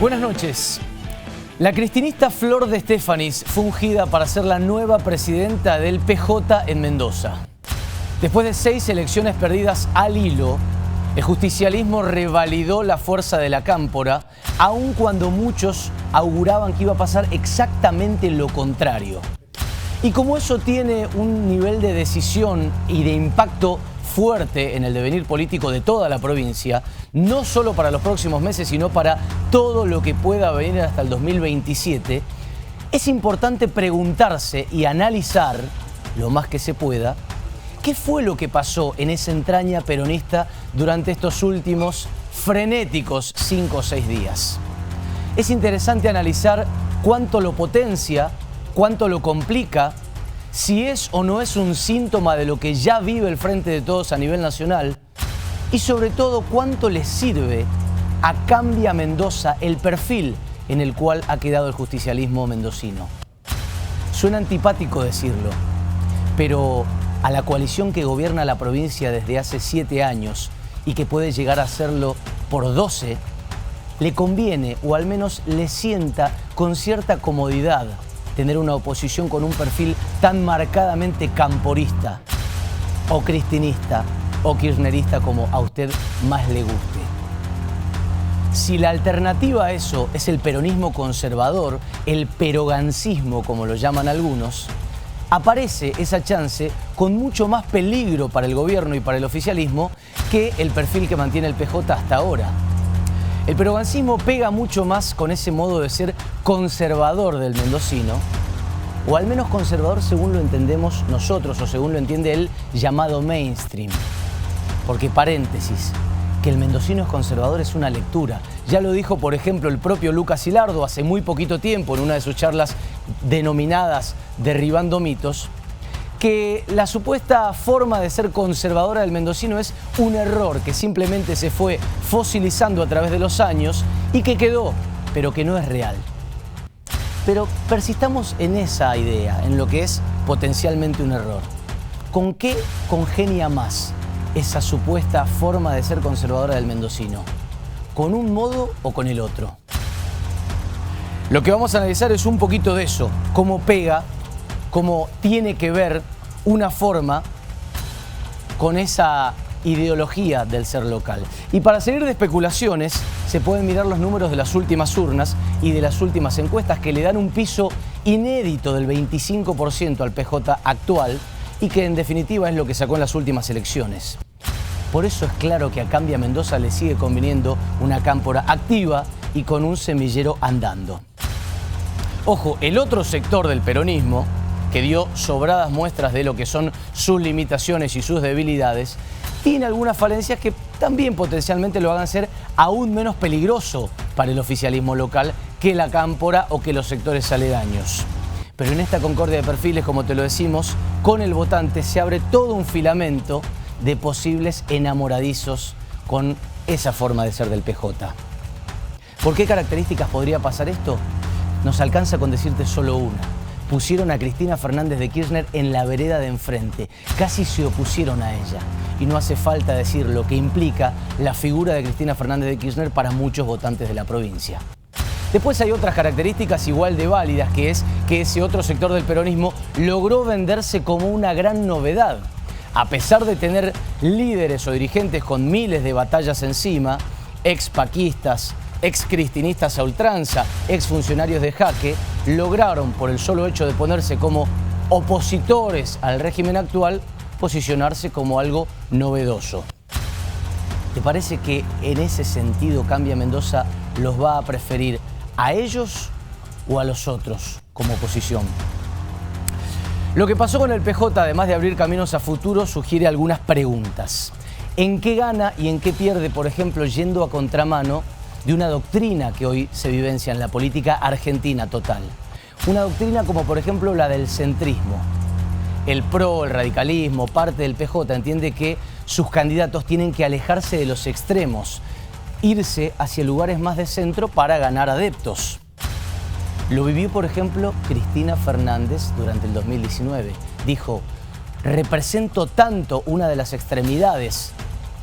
Buenas noches. La cristinista Flor de Estéfanis fue ungida para ser la nueva presidenta del PJ en Mendoza. Después de 6 elecciones perdidas al hilo, el justicialismo revalidó la fuerza de la cámpora, aun cuando muchos auguraban que iba a pasar exactamente lo contrario. Y como eso tiene un nivel de decisión y de impacto fuerte en el devenir político de toda la provincia, no solo para los próximos meses, sino para todo lo que pueda venir hasta el 2027, es importante preguntarse y analizar, lo más que se pueda, qué fue lo que pasó en esa entraña peronista durante estos últimos frenéticos 5 o 6 días. Es interesante analizar cuánto lo potencia, cuánto lo complica, si es o no es un síntoma de lo que ya vive el Frente de Todos a nivel nacional y sobre todo cuánto le sirve a Cambia Mendoza el perfil en el cual ha quedado el justicialismo mendocino. Suena antipático decirlo, pero a la coalición que gobierna la provincia desde hace 7 años y que puede llegar a hacerlo por 12, le conviene o al menos le sienta con cierta comodidad tener una oposición con un perfil tan marcadamente camporista o cristinista o kirchnerista como a usted más le guste. Si la alternativa a eso es el peronismo conservador, el perogancismo como lo llaman algunos, aparece esa chance con mucho más peligro para el gobierno y para el oficialismo que el perfil que mantiene el PJ hasta ahora. El perogancismo pega mucho más con ese modo de ser conservador del mendocino, o al menos conservador según lo entendemos nosotros o según lo entiende el llamado mainstream. Porque, paréntesis, que el mendocino es conservador es una lectura. Ya lo dijo, por ejemplo, el propio Lucas Hilardo hace muy poquito tiempo en una de sus charlas denominadas Derribando mitos, que la supuesta forma de ser conservadora del mendocino es un error que simplemente se fue fosilizando a través de los años y que quedó, pero que no es real. Pero persistamos en esa idea, en lo que es potencialmente un error. ¿Con qué congenia más esa supuesta forma de ser conservadora del mendocino? ¿Con un modo o con el otro? Lo que vamos a analizar es un poquito de eso, cómo pega, cómo tiene que ver una forma con esa ideología del ser local. Y para seguir de especulaciones, se pueden mirar los números de las últimas urnas y de las últimas encuestas que le dan un piso inédito del 25% al PJ actual y que en definitiva es lo que sacó en las últimas elecciones. Por eso es claro que a Cambia Mendoza le sigue conviniendo una cámpora activa y con un semillero andando. Ojo, el otro sector del peronismo, que dio sobradas muestras de lo que son sus limitaciones y sus debilidades, tiene algunas falencias que también potencialmente lo hagan ser aún menos peligroso para el oficialismo local que la cámpora o que los sectores aledaños. Pero en esta concordia de perfiles, como te lo decimos, con el votante se abre todo un filamento de posibles enamoradizos con esa forma de ser del PJ. ¿Por qué características podría pasar esto? Nos alcanza con decirte solo una. Pusieron a Cristina Fernández de Kirchner en la vereda de enfrente, casi se opusieron a ella. Y no hace falta decir lo que implica la figura de Cristina Fernández de Kirchner para muchos votantes de la provincia. Después hay otras características igual de válidas, que es que ese otro sector del peronismo logró venderse como una gran novedad. A pesar de tener líderes o dirigentes con miles de batallas encima, expaquistas, excristinistas a ultranza, exfuncionarios de Jaque, lograron, por el solo hecho de ponerse como opositores al régimen actual, posicionarse como algo novedoso. ¿Te parece que en ese sentido Cambia Mendoza los va a preferir a ellos o a los otros como oposición? Lo que pasó con el PJ, además de abrir caminos a futuro, sugiere algunas preguntas. ¿En qué gana y en qué pierde, por ejemplo, yendo a contramano de una doctrina que hoy se vivencia en la política argentina total? Una doctrina como, por ejemplo, la del centrismo. El PRO, el radicalismo, parte del PJ entiende que sus candidatos tienen que alejarse de los extremos, irse hacia lugares más de centro para ganar adeptos. Lo vivió, por ejemplo, Cristina Fernández durante el 2019. Dijo: represento tanto una de las extremidades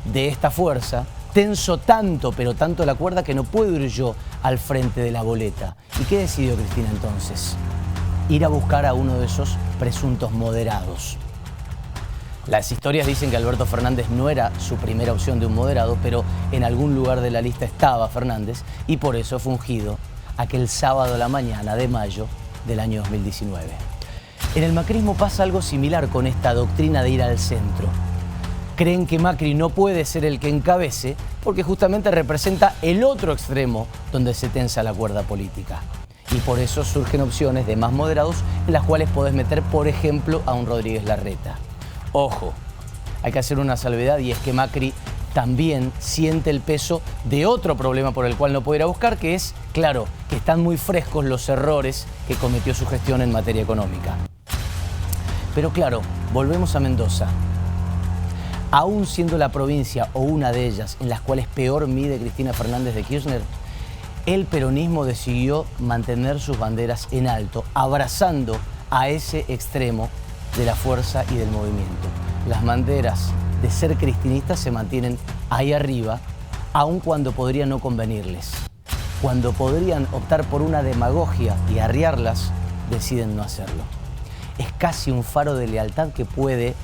de esta fuerza, tenso tanto, pero tanto la cuerda que no puedo ir yo al frente de la boleta. ¿Y qué decidió Cristina entonces? Ir a buscar a uno de esos presuntos moderados. Las historias dicen que Alberto Fernández no era su primera opción de un moderado, pero en algún lugar de la lista estaba Fernández y por eso fue ungido aquel sábado a la mañana de mayo del año 2019. En el macrismo pasa algo similar con esta doctrina de ir al centro. Creen que Macri no puede ser el que encabece porque justamente representa el otro extremo donde se tensa la cuerda política. Y por eso surgen opciones de más moderados en las cuales podés meter, por ejemplo, a un Rodríguez Larreta. Ojo, hay que hacer una salvedad y es que Macri también siente el peso de otro problema por el cual no puede ir a buscar, que es, claro, que están muy frescos los errores que cometió su gestión en materia económica. Pero claro, volvemos a Mendoza. Aún siendo la provincia o una de ellas en las cuales peor mide Cristina Fernández de Kirchner, el peronismo decidió mantener sus banderas en alto, abrazando a ese extremo de la fuerza y del movimiento. Las banderas de ser cristinistas se mantienen ahí arriba, aun cuando podría no convenirles. Cuando podrían optar por una demagogia y arriarlas, deciden no hacerlo. Es casi un faro de lealtad que puede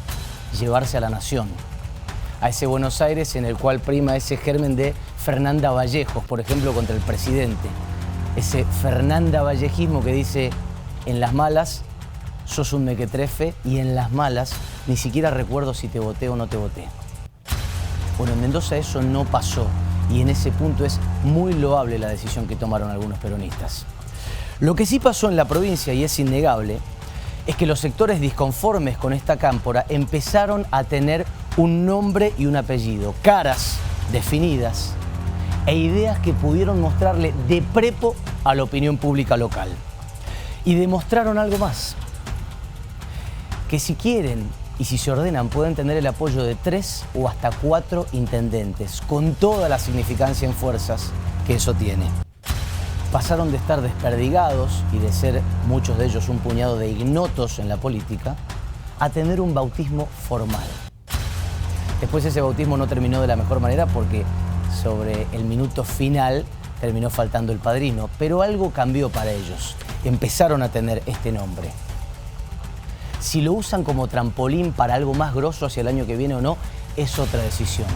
llevarse a la nación. A ese Buenos Aires en el cual prima ese germen de Fernanda Vallejos, por ejemplo, contra el presidente. Ese Fernanda Vallejismo que dice, en las malas sos un mequetrefe y en las malas ni siquiera recuerdo si te voté o no te voté. Bueno, en Mendoza eso no pasó y en ese punto es muy loable la decisión que tomaron algunos peronistas. Lo que sí pasó en la provincia, y es innegable, es que los sectores disconformes con esta cámpora empezaron a tener un nombre y un apellido, caras definidas e ideas que pudieron mostrarle de prepo a la opinión pública local. Y demostraron algo más, que si quieren y si se ordenan pueden tener el apoyo de 3 o hasta 4 intendentes, con toda la significancia en fuerzas que eso tiene. Pasaron de estar desperdigados y de ser muchos de ellos un puñado de ignotos en la política, a tener un bautismo formal. Después ese bautismo no terminó de la mejor manera porque sobre el minuto final terminó faltando el padrino, pero algo cambió para ellos. Empezaron a tener este nombre. Si lo usan como trampolín para algo más grosso hacia el año que viene o no, es otra decisión.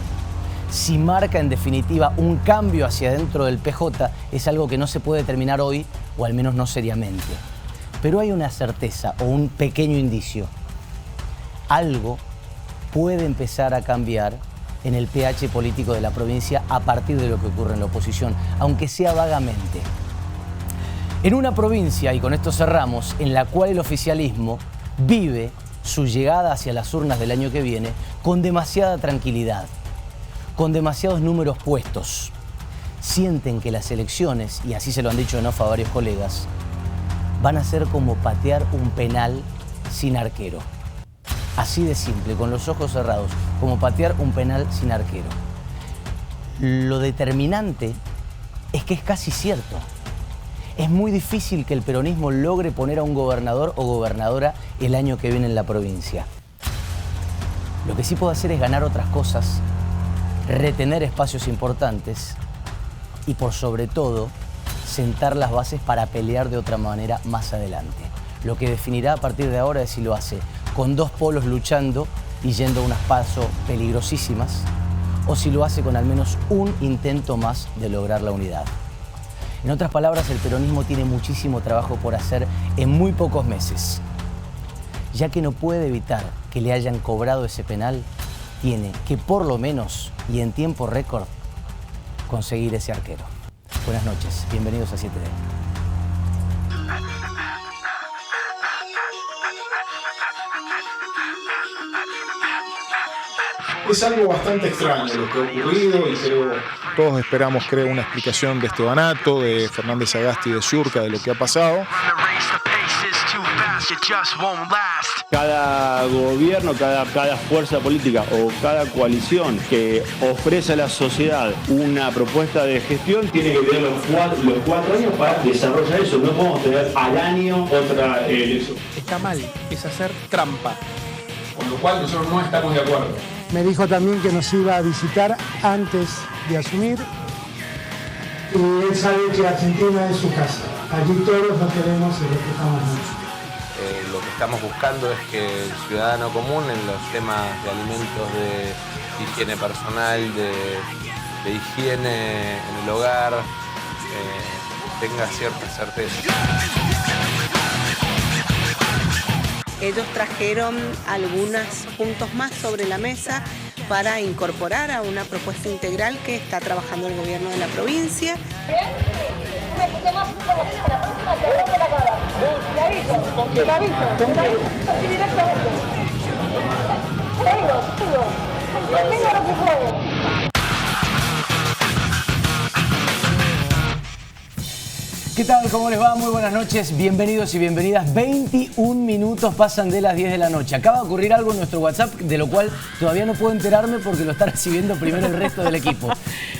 Si marca en definitiva un cambio hacia dentro del PJ, es algo que no se puede determinar hoy, o al menos no seriamente. Pero hay una certeza o un pequeño indicio. Algo puede empezar a cambiar en el pH político de la provincia a partir de lo que ocurre en la oposición, aunque sea vagamente. En una provincia, y con esto cerramos, en la cual el oficialismo vive su llegada hacia las urnas del año que viene con demasiada tranquilidad, con demasiados números puestos. Sienten que las elecciones, y así se lo han dicho en off a varios colegas, van a ser como patear un penal sin arquero. Así de simple, con los ojos cerrados, como patear un penal sin arquero. Lo determinante es que es casi cierto. Es muy difícil que el peronismo logre poner a un gobernador o gobernadora el año que viene en la provincia. Lo que sí puede hacer es ganar otras cosas, retener espacios importantes y, por sobre todo, sentar las bases para pelear de otra manera más adelante. Lo que definirá a partir de ahora es si lo hace con 2 polos luchando y yendo a unas pasos peligrosísimas, o si lo hace con al menos un intento más de lograr la unidad. En otras palabras, el peronismo tiene muchísimo trabajo por hacer en muy pocos meses. Ya que no puede evitar que le hayan cobrado ese penal, tiene que por lo menos, y en tiempo récord, conseguir ese arquero. Buenas noches, bienvenidos a 7D. Es algo bastante extraño lo que ha ocurrido y todos esperamos, una explicación de Estebanato, de Fernández Sagasti, de Ciurca, de lo que ha pasado. Cada gobierno, cada fuerza política o cada coalición que ofrece a la sociedad una propuesta de gestión tiene que tener los 4 años para desarrollar eso. No podemos tener al año otra elección. Está mal, es hacer trampa. Con lo cual nosotros no estamos de acuerdo. Me dijo también que nos iba a visitar antes de asumir. Y él sabe que Argentina es su casa. Allí todos lo queremos y respetamos mucho. Lo que estamos buscando es que el ciudadano común en los temas de alimentos, de higiene personal, de higiene en el hogar, tenga cierta certeza. Ellos trajeron algunos puntos más sobre la mesa para incorporar a una propuesta integral que está trabajando el gobierno de la provincia. ¿Qué tal? ¿Cómo les va? Muy buenas noches, bienvenidos y bienvenidas. 21 minutos pasan de las 10 de la noche. Acaba de ocurrir algo en nuestro WhatsApp, de lo cual todavía no puedo enterarme porque lo está recibiendo primero el resto del equipo.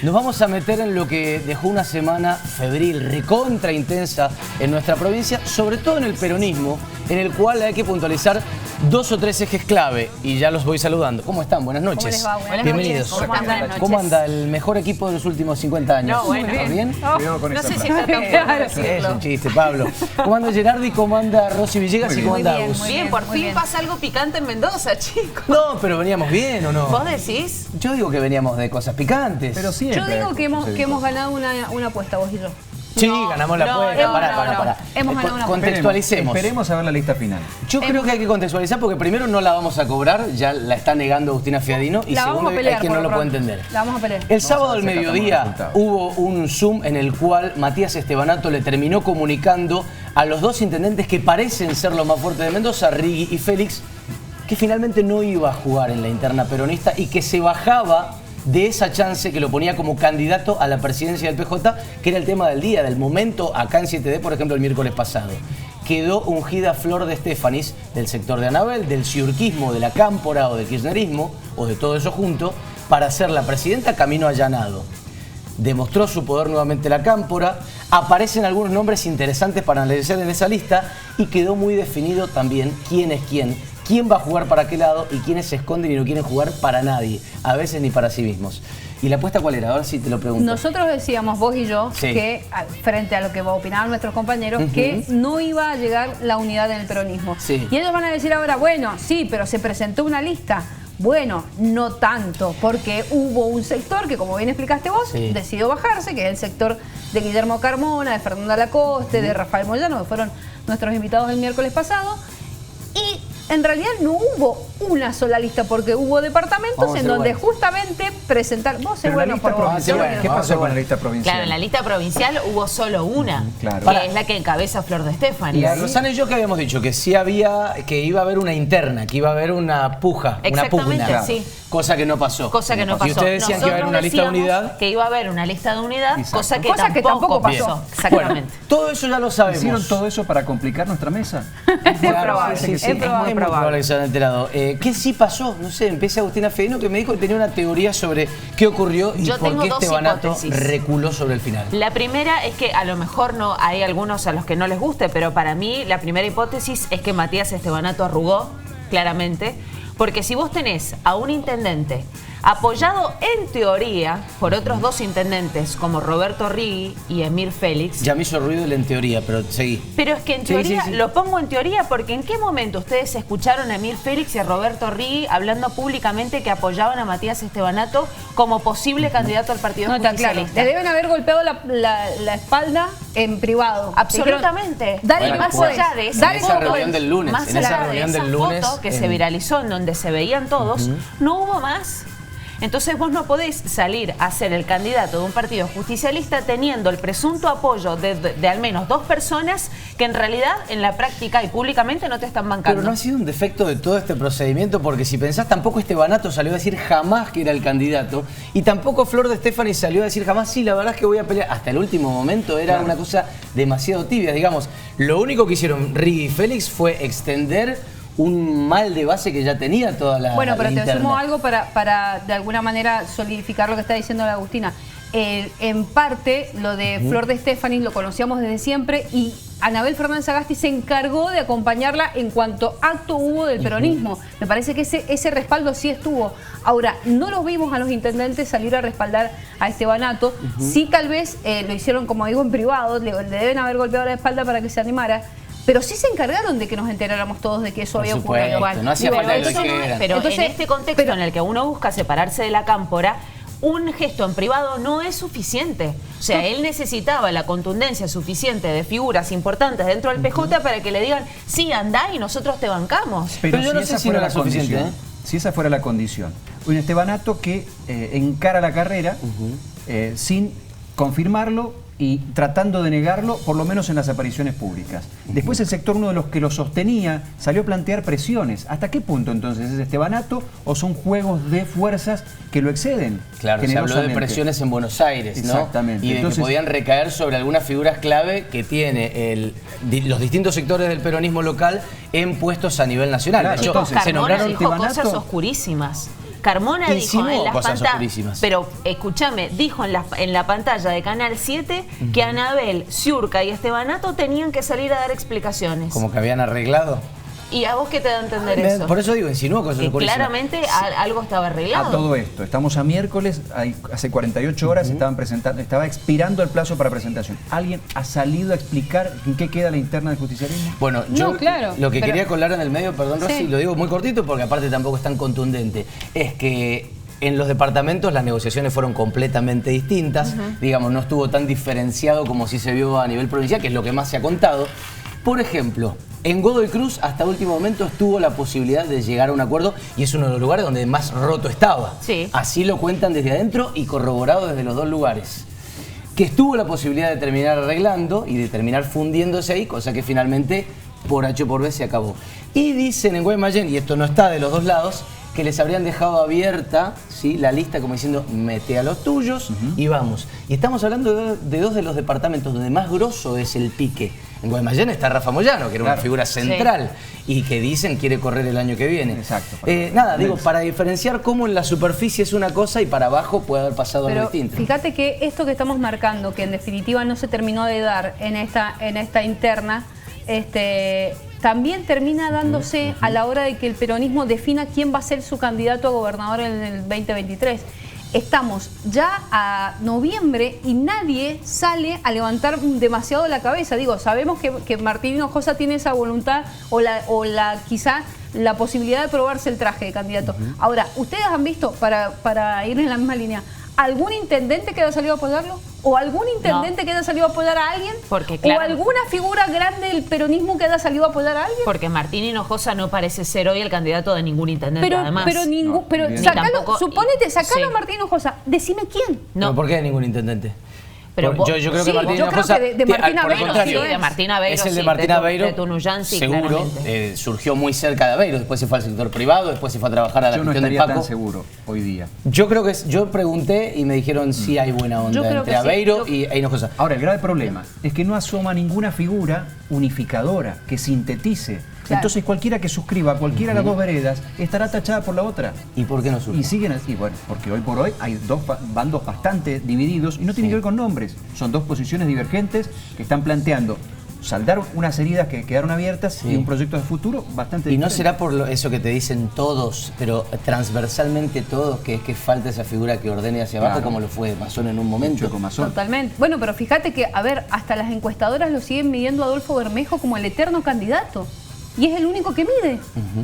Nos vamos a meter en lo que dejó una semana febril, recontra intensa en nuestra provincia, sobre todo en el peronismo, en el cual hay que puntualizar 2 o 3 ejes clave y ya los voy saludando. ¿Cómo están? Buenas noches. ¿Cómo les va? Buenas Bienvenidos. noches. Buenas noches. ¿Cómo anda el mejor equipo de los últimos 50 años? No, bueno. ¿Está bien? No sé si está tan bueno Es decirlo. un chiste, Pablo. ¿Cómo anda Gerardi? ¿Cómo anda Rosy Villegas? ¿Y cómo anda Agus? Muy bien, por fin pasa algo picante en Mendoza, chicos. No, pero veníamos bien, ¿o no? ¿Vos decís? Yo digo que veníamos de cosas picantes. Pero siempre. Yo digo que hemos ganado una apuesta, vos y yo. Sí, ganamos la apuesta. Pará. Hemos ganado una apuesta. Contextualicemos. Esperemos a ver la lista final. Yo creo que hay que contextualizar porque primero no la vamos a cobrar, ya la está negando Agustina Fiadino, y La segundo vamos a pelear, hay quien no por lo lo puede pronto. entender. La vamos a pelear. El sábado al ver si acatamos el mediodía resultado. hubo un Zoom en el cual Matías Estebanato le terminó comunicando a los dos intendentes que parecen ser los más fuertes de Mendoza, Rigui y Félix, que finalmente no iba a jugar en la interna peronista y que se bajaba de esa chance que lo ponía como candidato a la presidencia del PJ, que era el tema del día, del momento, acá en 7D, por ejemplo, el miércoles pasado. Quedó ungida Flor de Estefanis, del sector de Anabel, del ciurquismo, de la cámpora o del kirchnerismo, o de todo eso junto, para ser la presidenta camino allanado. Demostró su poder nuevamente la cámpora, aparecen algunos nombres interesantes para analizar en esa lista y quedó muy definido también quién es quién va a jugar para qué lado y quiénes se esconden y no quieren jugar para nadie, a veces ni para sí mismos. ¿Y la apuesta cuál era? Ahora sí te lo pregunto. Nosotros decíamos, vos y yo, Sí. que frente a lo que opinaban nuestros compañeros, que no iba a llegar la unidad en el peronismo. Sí. Y ellos van a decir ahora, bueno, sí, pero se presentó una lista. Bueno, no tanto, porque hubo un sector que, como bien explicaste vos, Sí. decidió bajarse, que es el sector de Guillermo Carmona, de Fernanda Lacoste, de Rafael Moyano, que fueron nuestros invitados el miércoles pasado. Y en realidad no hubo una sola lista, porque hubo departamentos en donde justamente presentaron... Vos sé Pero la bueno lista por vos. provincial, ¿qué pasó con la lista provincial? Claro, en la lista provincial hubo solo una, Claro. que es la que encabeza Flor de Estefanis. Y Rosana y yo que habíamos dicho que sí había, que iba a haber una interna, que iba a haber una puja, una pugna. Exactamente, sí. Cosa que no pasó. Cosa que no pasó. Y ustedes decían que iba a haber una lista de Nosotros decíamos unidad. que iba a haber una lista de unidad, Exacto. cosa que Cosa que tampoco tampoco pasó. pasó. Exactamente. Bueno, todo eso ya lo sabemos. ¿Hicieron todo eso para complicar nuestra mesa? Es probable, Sí, es es muy probable. probable que se hayan enterado. ¿Qué sí pasó? No sé, empieza Agustina Fiadino, que me dijo que tenía una teoría sobre qué ocurrió y Yo por tengo qué dos Estebanato hipótesis. reculó sobre el final. La primera es que a lo mejor no hay algunos a los que no les guste, pero para mí la primera hipótesis es que Matías Estebanato arrugó, claramente, porque si vos tenés a un intendente apoyado en teoría por otros dos intendentes como Roberto Rigui y Emir Félix. Ya me hizo ruido el en teoría, pero seguí. Pero es que en Sí, teoría, sí, sí. lo pongo en teoría porque ¿en qué momento ustedes escucharon a Emir Félix y a Roberto Rigui hablando públicamente que apoyaban a Matías Estebanato como posible candidato al Partido No, está claro. Justicialista? Le deben haber golpeado la espalda en privado. Absolutamente. Dale, Y más pues. allá de esa Dale, En esa foto, reunión del lunes, más en esa allá de reunión esa del lunes, foto que se en- viralizó en donde se veían todos, no hubo más. Entonces vos no podés salir a ser el candidato de un partido justicialista teniendo el presunto apoyo de al menos dos personas que en realidad en la práctica y públicamente no te están bancando. Pero no ha sido un defecto de todo este procedimiento, porque si pensás, tampoco Estebanato salió a decir jamás que era el candidato, y tampoco Flor de Estefanis salió a decir jamás, sí, la verdad es que voy a pelear. Hasta el último momento era una cosa demasiado tibia, digamos. Lo único que hicieron Rigui y Félix fue extender un mal de base que ya tenía toda la Bueno, pero la te interna. sumo algo para de alguna manera solidificar lo que está diciendo la Agustina. en parte lo de Flor de Estefanis lo conocíamos desde siempre y Anabel Fernández Sagasti se encargó de acompañarla en cuanto acto hubo del peronismo. Me parece que ese respaldo sí estuvo. Ahora, no los vimos a los intendentes salir a respaldar a Estebanato. Sí, tal vez lo hicieron, como digo, en privado, le deben haber golpeado la espalda para que se animara. Pero sí se encargaron de que nos enteráramos todos de que eso había ocurrido. No hacía falta que lo dijeran. Pero entonces, en este contexto en el que uno busca separarse de la cámpora, un gesto en privado no es suficiente. O sea, él necesitaba la contundencia suficiente de figuras importantes dentro del PJ para que le digan, sí, andá y nosotros te bancamos. Pero yo no sé si no era suficiente. Si esa fuera la condición. Un Estebanato que encara la carrera sin confirmarlo y tratando de negarlo, por lo menos en las apariciones públicas. Después el sector, uno de los que lo sostenía, salió a plantear presiones. ¿Hasta qué punto entonces es Estebanato o son juegos de fuerzas que lo exceden? Claro, se habló de presiones en Buenos Aires, ¿no? Exactamente. Y de entonces, que podían recaer sobre algunas figuras clave que tiene los distintos sectores del peronismo local en puestos a nivel nacional. Claro, de hecho, Carmona se nombraron dijo cosas oscurísimas. Carmona dijo en las pantallas, pero escúchame, dijo en la pantalla de Canal 7 que Anabel, Ciurca y Estebanato tenían que salir a dar explicaciones. ¿Como que habían arreglado? ¿Y a vos qué te da a entender eso? Por eso digo, insinuó cosas oscurísimas. Claramente algo estaba arreglado. A todo esto, estamos a miércoles, hace 48 horas estaba expirando el plazo para presentación. ¿Alguien ha salido a explicar en qué queda la interna del justicialismo? Bueno, yo lo que quería colar en el medio, perdón Rosy, lo digo muy cortito porque aparte tampoco es tan contundente, es que en los departamentos las negociaciones fueron completamente distintas, digamos, no estuvo tan diferenciado como si se vio a nivel provincial, que es lo que más se ha contado. Por ejemplo, en Godoy Cruz hasta último momento estuvo la posibilidad de llegar a un acuerdo y es uno de los lugares donde más roto estaba. Sí. Así lo cuentan desde adentro y corroborado desde los dos lugares. Que estuvo la posibilidad de terminar arreglando y de terminar fundiéndose ahí, cosa que finalmente por H o por B se acabó. Y dicen en Guaymallén, y esto no está de los dos lados, que les habrían dejado abierta, ¿sí?, la lista como diciendo, mete a los tuyos y vamos. Y estamos hablando de dos de los departamentos donde más grosso es el pique. En Guaymallén está Rafa Moyano, que era una figura central y que dicen quiere correr el año que viene. Exacto. Nada, digo, para diferenciar cómo en la superficie es una cosa y para abajo puede haber pasado algo distinto. Fíjate que esto que estamos marcando, que en definitiva no se terminó de dar en esta interna, también termina dándose a la hora de que el peronismo defina quién va a ser su candidato a gobernador en el 2023. Estamos ya a noviembre y nadie sale a levantar demasiado la cabeza. Digo, sabemos que Martín Hinojosa tiene esa voluntad quizá la posibilidad de probarse el traje de candidato. Ahora, ¿ustedes han visto, para ir en la misma línea, algún intendente que haya salido a apoyarlo? ¿O algún intendente que haya salido a apoyar a alguien? ¿O alguna figura grande del peronismo que haya salido a apoyar a alguien? Porque Martín Hinojosa no parece ser hoy el candidato de ningún intendente, además. Suponete, sacalo a Martín Hinojosa, decime quién. No. ¿Por qué de ningún intendente? Pero yo creo que Martín Hinojosa, de Martín Aveiro, de Martín Aveiro, es el de Martín Aveiro, de Tunuyán, seguro, surgió muy cerca de Aveiro, después se fue al sector privado, después se fue a trabajar a la gestión de Paco. Yo no estaría tan seguro hoy día. Yo creo que yo pregunté y me dijeron sí hay buena onda entre Aveiro e Hinojosa. Ahora, el grave problema es que no asoma ninguna figura unificadora que sintetice. Claro. Entonces cualquiera que suscriba a cualquiera de las dos veredas estará tachada por la otra. ¿Y por qué no surge? Y siguen así, bueno, porque hoy por hoy hay dos bandos bastante divididos y no tienen que ver con nombres. Son dos posiciones divergentes que están planteando saldar unas heridas que quedaron abiertas y un proyecto de futuro bastante diferente. ¿Y no será por eso que te dicen todos, pero transversalmente todos, que falta esa figura que ordene hacia abajo, como lo fue Mazón en un momento? Totalmente. Bueno, pero fíjate que, a ver, hasta las encuestadoras lo siguen midiendo a Adolfo Bermejo como el eterno candidato. Y es el único que mide.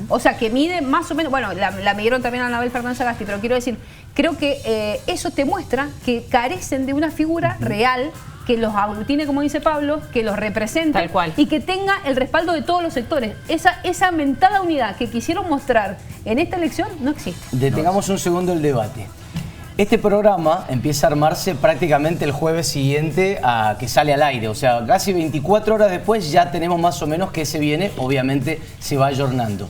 O sea, que mide más o menos... Bueno, la midieron también a Anabel Fernández Sagasti, pero quiero decir, creo que eso te muestra que carecen de una figura real que los aglutine, como dice Pablo, que los represente. Tal cual. Y que tenga el respaldo de todos los sectores. Esa mentada unidad que quisieron mostrar en esta elección no existe. Detengamos un segundo el debate. Este programa empieza a armarse prácticamente el jueves siguiente a que sale al aire. O sea, casi 24 horas después ya tenemos más o menos que se viene. Obviamente se va ayornando.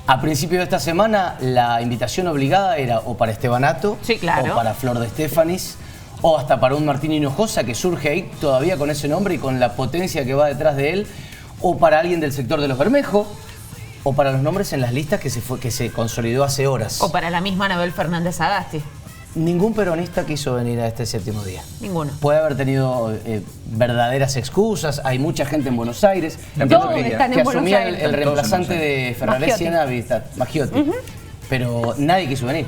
A principio de esta semana la invitación obligada era o para Estebanato, o para Flor de Estefanis, o hasta para un Martín Hinojosa que surge ahí todavía con ese nombre y con la potencia que va detrás de él, o para alguien del sector de los Bermejo, o para los nombres en las listas que se consolidó hace horas. O para la misma Anabel Fernández Sagasti. Ningún peronista quiso venir a este séptimo día. Ninguno. Puede haber tenido verdaderas excusas. Hay mucha gente en Buenos Aires Todos están que en Buenos asumía Aires. el reemplazante de Ferraresi en Maggiotti. Maggiotti. Pero nadie quiso venir.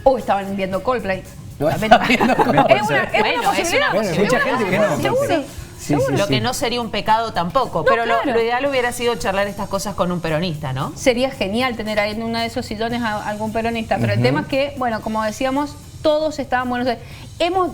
O estaban viendo Coldplay. También- Estaba viendo cómo Es hacer. una Bueno, es posibilidad. una posibilidad. mucha gente que no. Seguro. Sí, Seguro. Lo que no sería un pecado tampoco, pero claro. lo ideal hubiera sido charlar estas cosas con un peronista, ¿no? Sería genial tener ahí en uno de esos sillones a algún peronista, pero el tema es que, bueno, como decíamos, todos estaban en Buenos Aires.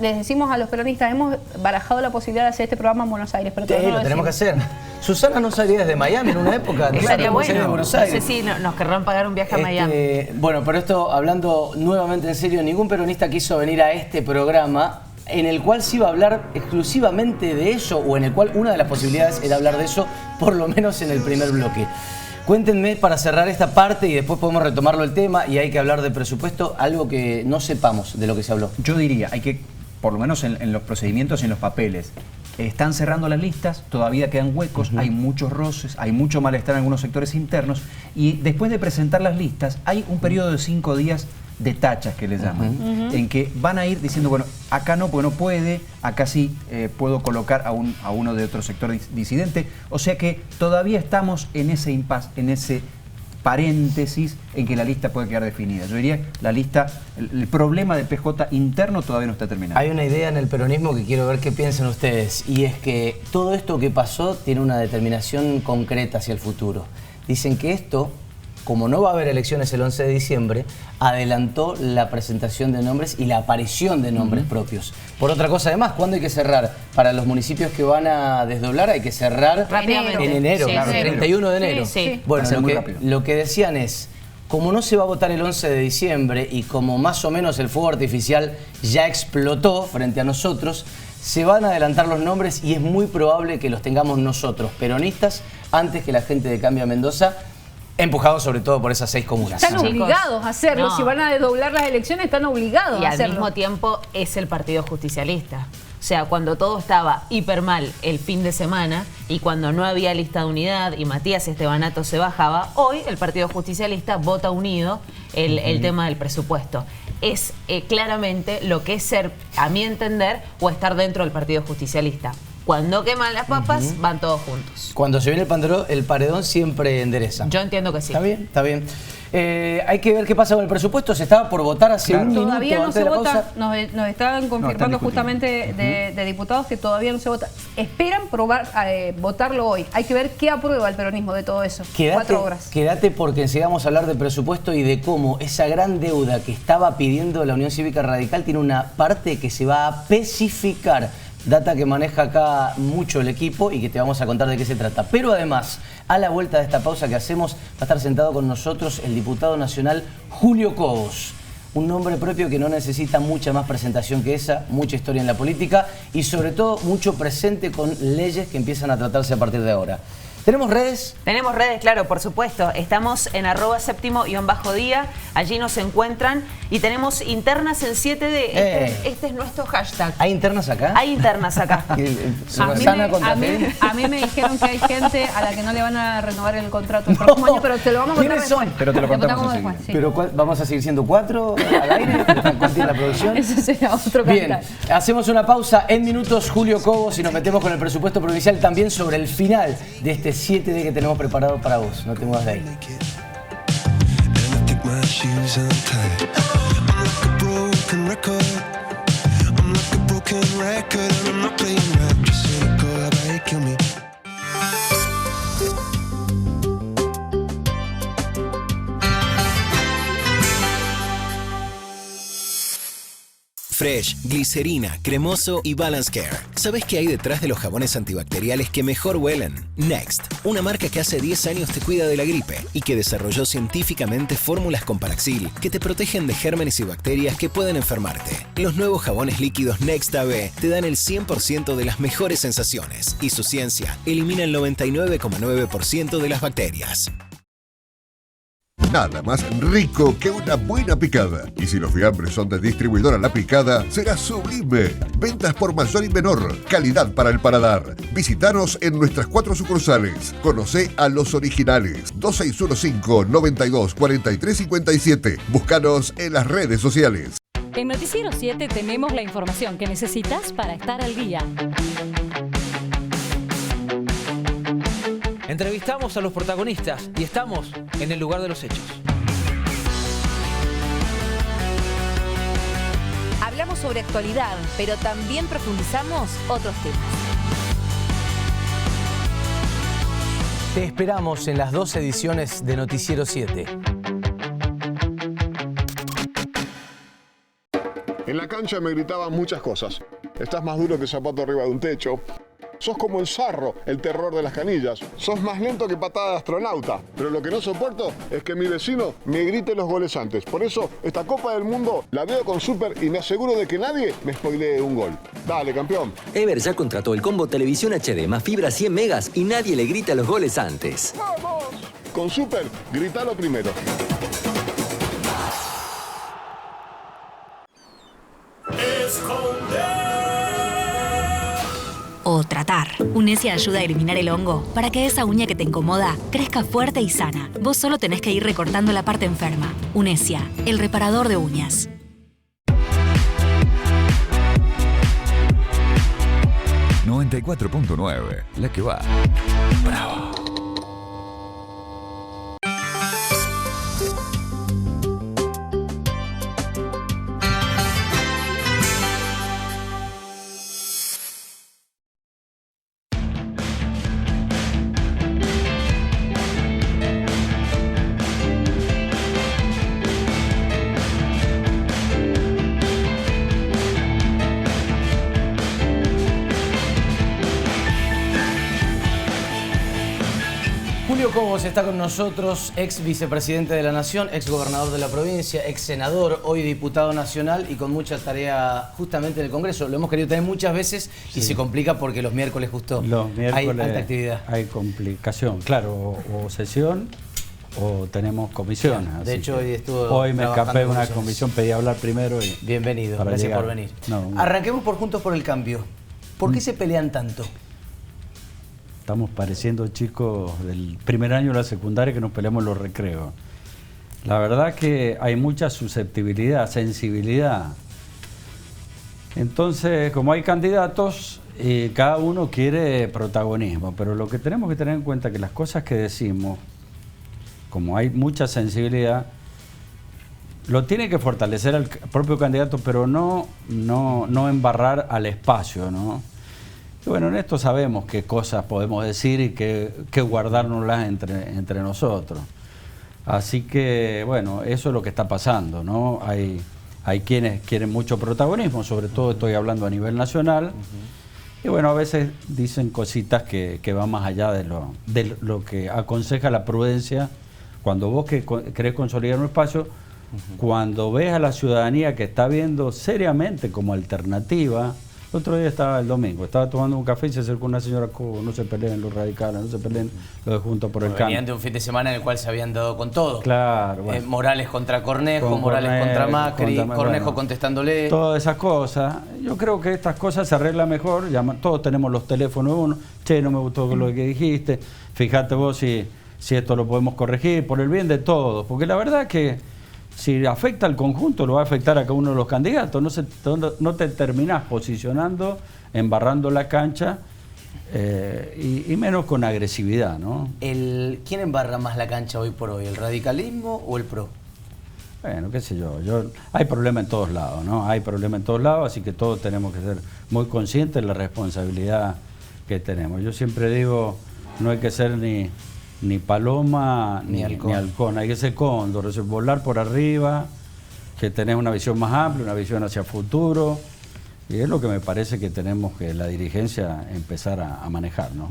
Les decimos a los peronistas, hemos barajado la posibilidad de hacer este programa en Buenos Aires, pero Sí, todavía no lo tenemos que decimos. hacer. Susana no salía desde Miami en una época. Estaría no salía de bueno. Buenos No Aires. sé si nos querrán pagar un viaje a Miami. Bueno, pero esto, hablando nuevamente en serio, ningún peronista quiso venir a este programa en el cual se iba a hablar exclusivamente de eso, o en el cual una de las posibilidades era hablar de eso, por lo menos en el primer bloque. Cuéntenme, para cerrar esta parte y después podemos retomarlo el tema, y hay que hablar de presupuesto, algo que no sepamos de lo que se habló. Yo diría, hay que, por lo menos en los procedimientos y en los papeles, están cerrando las listas, todavía quedan huecos, hay muchos roces, hay mucho malestar en algunos sectores internos, y después de presentar las listas hay un periodo de 5 días de tachas, que le llaman, en que van a ir diciendo, bueno, acá no, porque no puede, acá sí puedo colocar a uno de otro sector disidente, o sea que todavía estamos en ese impasse, en ese paréntesis en que la lista puede quedar definida. Yo diría, la lista, el problema del PJ interno todavía no está terminado. Hay una idea en el peronismo que quiero ver qué piensan ustedes, y es que todo esto que pasó tiene una determinación concreta hacia el futuro. Dicen que esto, como no va a haber elecciones el 11 de diciembre, adelantó la presentación de nombres y la aparición de nombres propios. Por otra cosa, además, ¿cuándo hay que cerrar? Para los municipios que van a desdoblar hay que cerrar Rápidamente. en enero, Sí, claro, sí. 31 de enero. Sí, sí. Bueno, Va a ser muy rápido. lo que decían es, como no se va a votar el 11 de diciembre y como más o menos el fuego artificial ya explotó frente a nosotros, se van a adelantar los nombres y es muy probable que los tengamos nosotros, peronistas, antes que la gente de Cambia Mendoza, empujados sobre todo por esas 6 comunas. Están Chicos, obligados a hacerlo. no. Si van a desdoblar las elecciones, están obligados Y a al hacerlo. mismo tiempo es el Partido Justicialista. O sea, cuando todo estaba hiper mal el fin de semana y cuando no había lista de unidad y Matías Estebanato se bajaba, hoy el Partido Justicialista vota unido el tema del presupuesto. Es claramente lo que es ser, a mi entender, o estar dentro del Partido Justicialista. Cuando queman las papas, van todos juntos. Cuando se viene el paredón siempre endereza. Yo entiendo que sí. Está bien, está bien. Hay que ver qué pasa con el presupuesto. Se estaba por votar hace un minuto Todavía no antes se de la vota, pausa. nos estaban confirmando discutiendo. justamente de diputados que todavía no se vota. Esperan votarlo hoy. Hay que ver qué aprueba el peronismo de todo eso. 4 horas. Quédate porque enseguida vamos a hablar de presupuesto y de cómo esa gran deuda que estaba pidiendo la Unión Cívica Radical tiene una parte que se va a especificar. Data que maneja acá mucho el equipo y que te vamos a contar de qué se trata. Pero además, a la vuelta de esta pausa que hacemos, va a estar sentado con nosotros el diputado nacional Julio Cobos. Un nombre propio que no necesita mucha más presentación que esa, mucha historia en la política y sobre todo mucho presente con leyes que empiezan a tratarse a partir de ahora. ¿Tenemos redes? Tenemos redes, claro, por supuesto. Estamos en @séptimo_día. Allí nos encuentran y tenemos internas en 7D. Este es nuestro hashtag. ¿Hay internas acá? Hay internas acá. A mí me dijeron que hay gente a la que no le van a renovar el contrato el próximo año, pero te lo vamos a contar ¿Quiénes son? después. Pero te lo contamos después, sí. ¿Pero vamos a seguir siendo 4 al aire? ¿Compartir la producción? Ese será otro Bien, cantar. hacemos una pausa en minutos, Julio Cobos, y nos metemos con el presupuesto provincial también sobre el final de este 7D que tenemos preparado para vos. No te muevas de ahí. Fresh, glicerina, cremoso y Balance Care. ¿Sabes qué hay detrás de los jabones antibacteriales que mejor huelen? Next, una marca que hace 10 años te cuida de la gripe y que desarrolló científicamente fórmulas con Paraxil que te protegen de gérmenes y bacterias que pueden enfermarte. Los nuevos jabones líquidos Next AB te dan el 100% de las mejores sensaciones y su ciencia elimina el 99,9% de las bacterias. Nada más rico que una buena picada. Y si los fiambres son de distribuidora La Picada, será sublime. Ventas por mayor y menor. Calidad para el paladar. Visítanos en nuestras 4 sucursales. Conocé a los originales. 2615-924357. Búscanos en las redes sociales. En Noticiero 7 tenemos la información que necesitas para estar al día. Entrevistamos a los protagonistas y estamos en el lugar de los hechos. Hablamos sobre actualidad, pero también profundizamos otros temas. Te esperamos en las 2 ediciones de Noticiero 7. En la cancha me gritaban muchas cosas. Estás más duro que zapato arriba de un techo. Sos como el Zarro, el terror de las canillas. Sos más lento que patada de astronauta. Pero lo que no soporto es que mi vecino me grite los goles antes. Por eso, esta Copa del Mundo la veo con Super y me aseguro de que nadie me spoilee un gol. Dale, campeón. Ever ya contrató el combo Televisión HD más fibra 100 megas y nadie le grita los goles antes. ¡Vamos! Con Super, gritalo primero. O tratar. Unesia ayuda a eliminar el hongo para que esa uña que te incomoda crezca fuerte y sana. Vos solo tenés que ir recortando la parte enferma. Unesia, el reparador de uñas. ...94.9, la que va. Bravo. Julio Cobos está con nosotros, ex vicepresidente de la Nación, ex gobernador de la provincia, ex senador, hoy diputado nacional y con mucha tarea justamente en el Congreso. Lo hemos querido tener muchas veces y se complica porque los miércoles justo hay alta actividad. Hay complicación, claro, o sesión o tenemos comisiones. Claro, de hecho, hoy me escapé de una comisión, pedí hablar primero y... Bienvenido, gracias por venir. Arranquemos por Juntos por el Cambio. ¿Por qué se pelean tanto? Estamos pareciendo chicos del primer año de la secundaria que nos peleamos en los recreos. La verdad que hay mucha susceptibilidad, sensibilidad. Entonces, como hay candidatos, cada uno quiere protagonismo, pero lo que tenemos que tener en cuenta es que las cosas que decimos, como hay mucha sensibilidad, lo tiene que fortalecer al propio candidato, pero no embarrar al espacio, ¿no? Y bueno, en esto sabemos qué cosas podemos decir y qué guardárnoslas entre nosotros. Así que, bueno, eso es lo que está pasando, ¿no? Hay quienes quieren mucho protagonismo, sobre todo estoy hablando a nivel nacional. Y bueno, a veces dicen cositas que van más allá de lo que aconseja la prudencia. Cuando vos querés consolidar un espacio, cuando ves a la ciudadanía que está viendo seriamente como alternativa. El otro día el domingo, estaba tomando un café y se acercó una señora Cobo, no se peleen los radicales, no se peleen los de Juntos por el Cambio. Venían de un fin de semana en el cual se habían dado con todo. Claro. Bueno. Morales contra Cornejo, Morales contra Macri, Cornejo contestándole. Todas esas cosas. Yo creo que estas cosas se arreglan mejor. Todos tenemos los teléfonos de uno. Che, no me gustó lo que dijiste. Fíjate vos si esto lo podemos corregir por el bien de todos. Porque la verdad que si afecta al conjunto, lo va a afectar a cada uno de los candidatos. No te terminás posicionando, embarrando la cancha y menos con agresividad, ¿no? ¿Quién embarra más la cancha hoy por hoy? ¿El radicalismo o el PRO? Bueno, qué sé yo. Hay problema en todos lados, ¿no? Hay problema en todos lados, así que todos tenemos que ser muy conscientes de la responsabilidad que tenemos. Yo siempre digo, no hay que ser ni paloma ni halcón, hay que ser cóndor, es volar por arriba, que tenés una visión más amplia, una visión hacia el futuro, y es lo que me parece que tenemos que la dirigencia empezar a manejar, ¿no?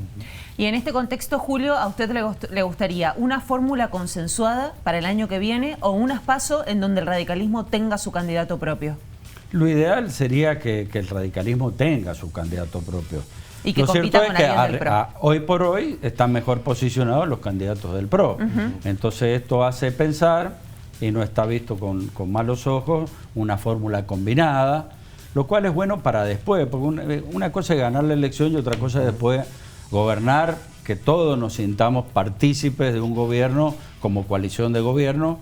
Y en este contexto, Julio, ¿a usted le gustaría una fórmula consensuada para el año que viene o un espacio en donde el radicalismo tenga su candidato propio? Lo ideal sería que el radicalismo tenga su candidato propio. Y que compita con alguien del PRO. Hoy por hoy están mejor posicionados los candidatos del PRO. Entonces esto hace pensar, y no está visto con malos ojos, una fórmula combinada, lo cual es bueno para después, porque una cosa es ganar la elección y otra cosa es después gobernar, que todos nos sintamos partícipes de un gobierno como coalición de gobierno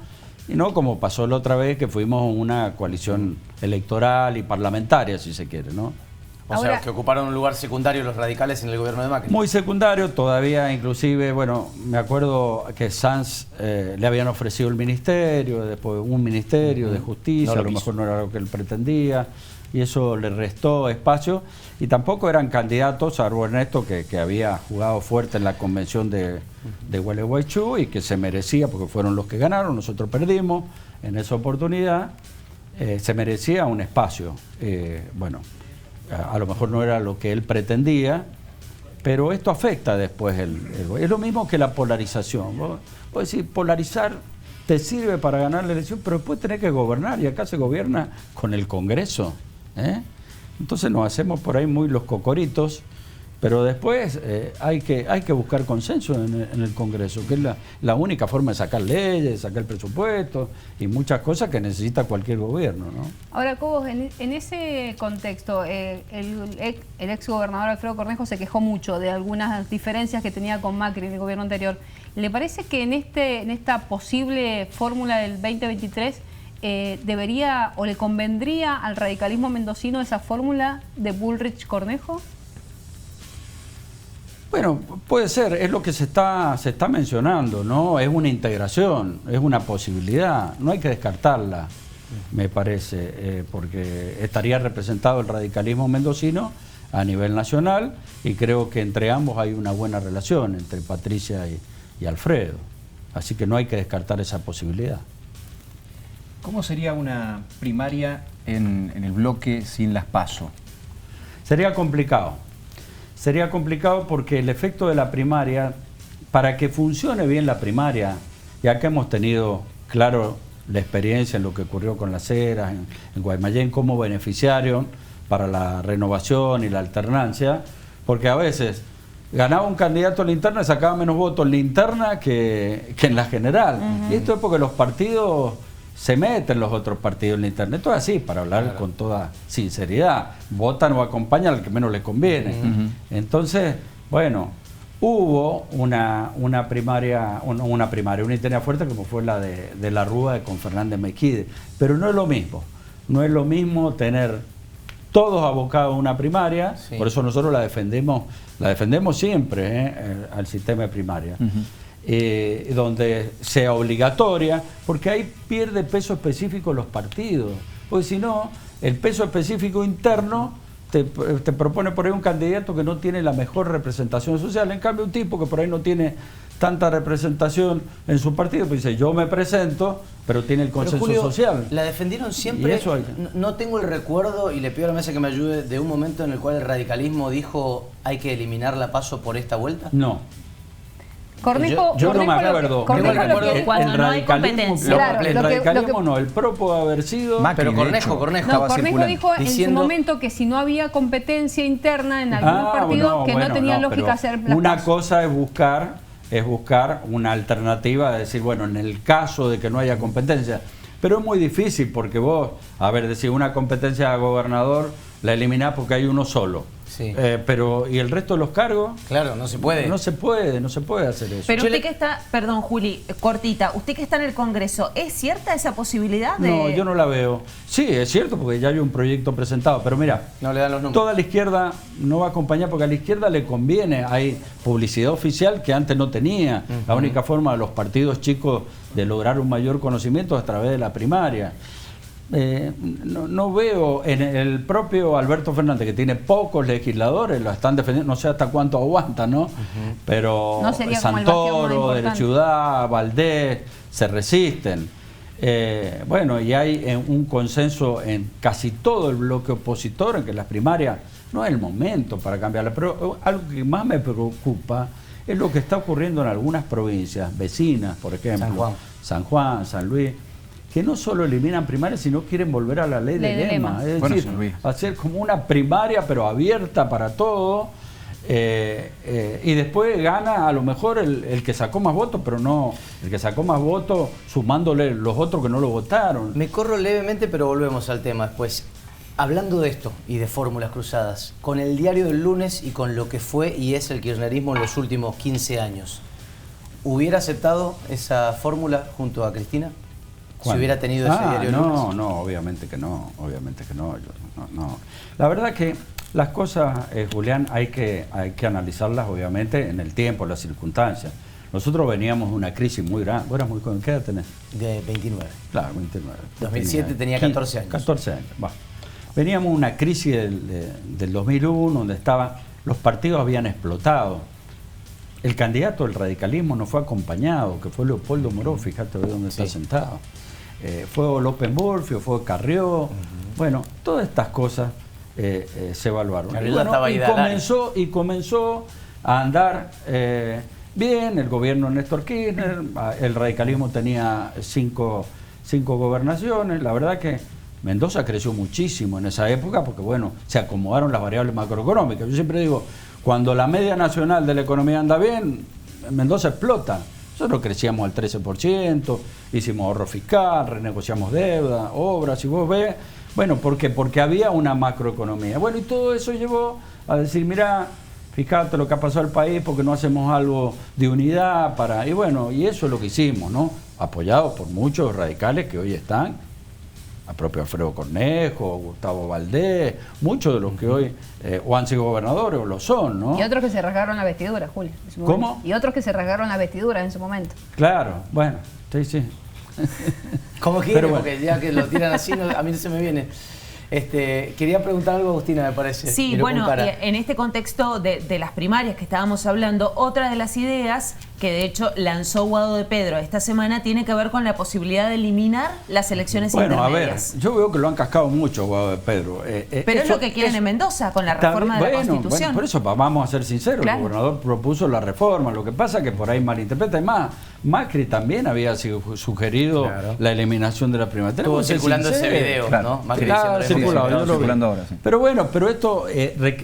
y no como pasó la otra vez que fuimos una coalición electoral y parlamentaria, si se quiere, ¿no? O sea, que ocuparon un lugar secundario los radicales en el gobierno de Macri. Muy secundario, todavía inclusive, bueno, me acuerdo que Sanz le habían ofrecido el ministerio, después un ministerio de justicia, No a lo mejor no era lo que él pretendía, y eso le restó espacio, y tampoco eran candidatos, salvo Ernesto, que había jugado fuerte en la convención de Gualeguaychú y que se merecía, porque fueron los que ganaron, nosotros perdimos en esa oportunidad, se merecía un espacio, bueno, a lo mejor no era lo que él pretendía, pero esto afecta después es lo mismo que la polarización. Vos decís, polarizar te sirve para ganar la elección, pero después tenés que gobernar, y acá se gobierna con el Congreso, ¿eh? Entonces nos hacemos por ahí muy los cocoritos, pero después hay que buscar consenso en el Congreso, que es la única forma de sacar leyes, sacar presupuestos y muchas cosas que necesita cualquier gobierno, ¿no? Ahora, Cobos, en ese contexto, el ex gobernador Alfredo Cornejo se quejó mucho de algunas diferencias que tenía con Macri en el gobierno anterior. ¿Le parece que en esta posible fórmula del 2023 debería o le convendría al radicalismo mendocino esa fórmula de Bullrich-Cornejo? Bueno, puede ser, es lo que se está mencionando, ¿no? Es una integración, es una posibilidad, no hay que descartarla, me parece, porque estaría representado el radicalismo mendocino a nivel nacional, y creo que entre ambos hay una buena relación, entre Patricia y Alfredo, así que no hay que descartar esa posibilidad. ¿Cómo sería una primaria en el bloque sin las PASO? Sería complicado. Sería complicado porque el efecto de la primaria, para que funcione bien la primaria, ya que hemos tenido, claro, la experiencia en lo que ocurrió con Las Heras, en Guaymallén, cómo beneficiaron para la renovación y la alternancia, porque a veces ganaba un candidato en la interna y sacaba menos votos en la interna que en la general. Y esto es porque los partidos se meten, los otros partidos en la interna. Esto es así, para hablar con toda sinceridad. Votan o acompañan al que menos les conviene. Entonces, bueno, hubo una primaria, una interna fuerte como fue la de la Rúa con Fernández Mequide. Pero no es lo mismo. No es lo mismo tener todos abocados a una primaria, por eso nosotros la defendemos siempre, al sistema de primaria. Donde sea obligatoria, porque ahí pierde peso específico los partidos, porque si no, el peso específico interno te propone por ahí un candidato que no tiene la mejor representación social, en cambio un tipo que por ahí no tiene tanta representación en su partido, pues dice, yo me presento, pero tiene el consenso social. ¿La defendieron siempre? No tengo el recuerdo, y le pido a la mesa que me ayude, de un momento en el cual el radicalismo dijo, hay que eliminar la PASO por esta vuelta. No. Cornejo, yo no me acuerdo. Cuando no hay competencia. El radicalismo no, el PRO puede haber sido. Macri, pero Cornejo dijo en su momento que si no había competencia interna en algunos partidos, que no tenía lógica hacer las una PASO. cosa es buscar una alternativa, de decir, bueno, en el caso de que no haya competencia. Pero es muy difícil porque vos, a ver, decir una competencia de gobernador la eliminás porque hay uno solo. Sí. Pero ¿y el resto de los cargos? Claro, no se puede. No se puede hacer eso. Pero usted que está, perdón Juli, cortita, usted que está en el Congreso, ¿es cierta esa posibilidad de...? No, yo no la veo. Sí, es cierto, porque ya hay un proyecto presentado, pero mira, no le dan los números. Toda la izquierda no va a acompañar porque a la izquierda le conviene, hay publicidad oficial que antes no tenía. La única forma de los partidos chicos de lograr un mayor conocimiento es a través de la primaria. No veo en el propio Alberto Fernández, que tiene pocos legisladores, lo están defendiendo, no sé hasta cuánto aguanta, ¿no? Pero no Santoro, de la Ciudad, Valdés, se resisten. Bueno, y hay un consenso en casi todo el bloque opositor en que las primarias no es el momento para cambiarlas. Pero algo que más me preocupa es lo que está ocurriendo en algunas provincias vecinas, por ejemplo, San Juan, San Luis, que no solo eliminan primarias, sino quieren volver a la ley de lema. Es decir, hacer como una primaria, pero abierta para todo, y después gana a lo mejor el que sacó más votos, pero no el que sacó más votos sumándole los otros que no lo votaron. Me corro levemente, pero volvemos al tema después. Hablando de esto y de fórmulas cruzadas, con el diario del lunes y con lo que fue y es el kirchnerismo en los últimos 15 años, ¿hubiera aceptado esa fórmula junto a Cristina? si hubiera tenido ese diario lunes? No, obviamente que no. No. La verdad que las cosas, Julián, hay que analizarlas obviamente en el tiempo, en las circunstancias. Nosotros veníamos de una crisis muy grande. ¿Vos eras muy joven? ¿Qué edad tenés? De 29. Claro, 29. 2007 tenía 14 años. 14 años, bueno. Veníamos de una crisis del 2001, donde los partidos habían explotado. El candidato del radicalismo no fue acompañado, que fue Leopoldo Moró, fíjate dónde está sentado. Fue López Murphy, fue Carrió. Bueno, todas estas cosas se evaluaron. Y comenzó a andar bien el gobierno de Néstor Kirchner. El radicalismo tenía cinco gobernaciones. La verdad que Mendoza creció muchísimo en esa época porque, bueno, se acomodaron las variables macroeconómicas. Yo siempre digo, cuando la media nacional de la economía anda bien, Mendoza explota. Nosotros crecíamos al 13%, hicimos ahorro fiscal, renegociamos deuda, obras, y vos ves, bueno, ¿por qué? Porque había una macroeconomía. Bueno, y todo eso llevó a decir, mira, fíjate lo que ha pasado al país porque no hacemos algo de unidad para... Y bueno, y eso es lo que hicimos, ¿no? Apoyados por muchos radicales que hoy están, a propio Alfredo Cornejo, Gustavo Valdés, muchos de los que hoy o han sido gobernadores o lo son, ¿no? Y otros que se rasgaron la vestidura, Julio. ¿Cómo? Y otros que se rasgaron la vestidura en su momento. Claro, bueno, sí. ¿Cómo quiere? Bueno. Porque ya que lo tiran así, a mí no se me viene. Quería preguntar algo, Agustina, me parece. Sí, bueno, en este contexto de las primarias que estábamos hablando, otra de las ideas que de hecho lanzó Guado de Pedro esta semana tiene que ver con la posibilidad de eliminar las elecciones intermedias. Bueno, a ver, yo veo que lo han cascado mucho Guado de Pedro. Pero es lo que quieren en Mendoza con la reforma de la Constitución. Bueno, por eso vamos a ser sinceros, claro. El gobernador propuso la reforma, lo que pasa es que por ahí malinterpreta. Además, Macri también había sugerido la eliminación de la primaria. Estuvo circulando ese video, ¿no? Macri circulando ahora, sí. Pero bueno, esto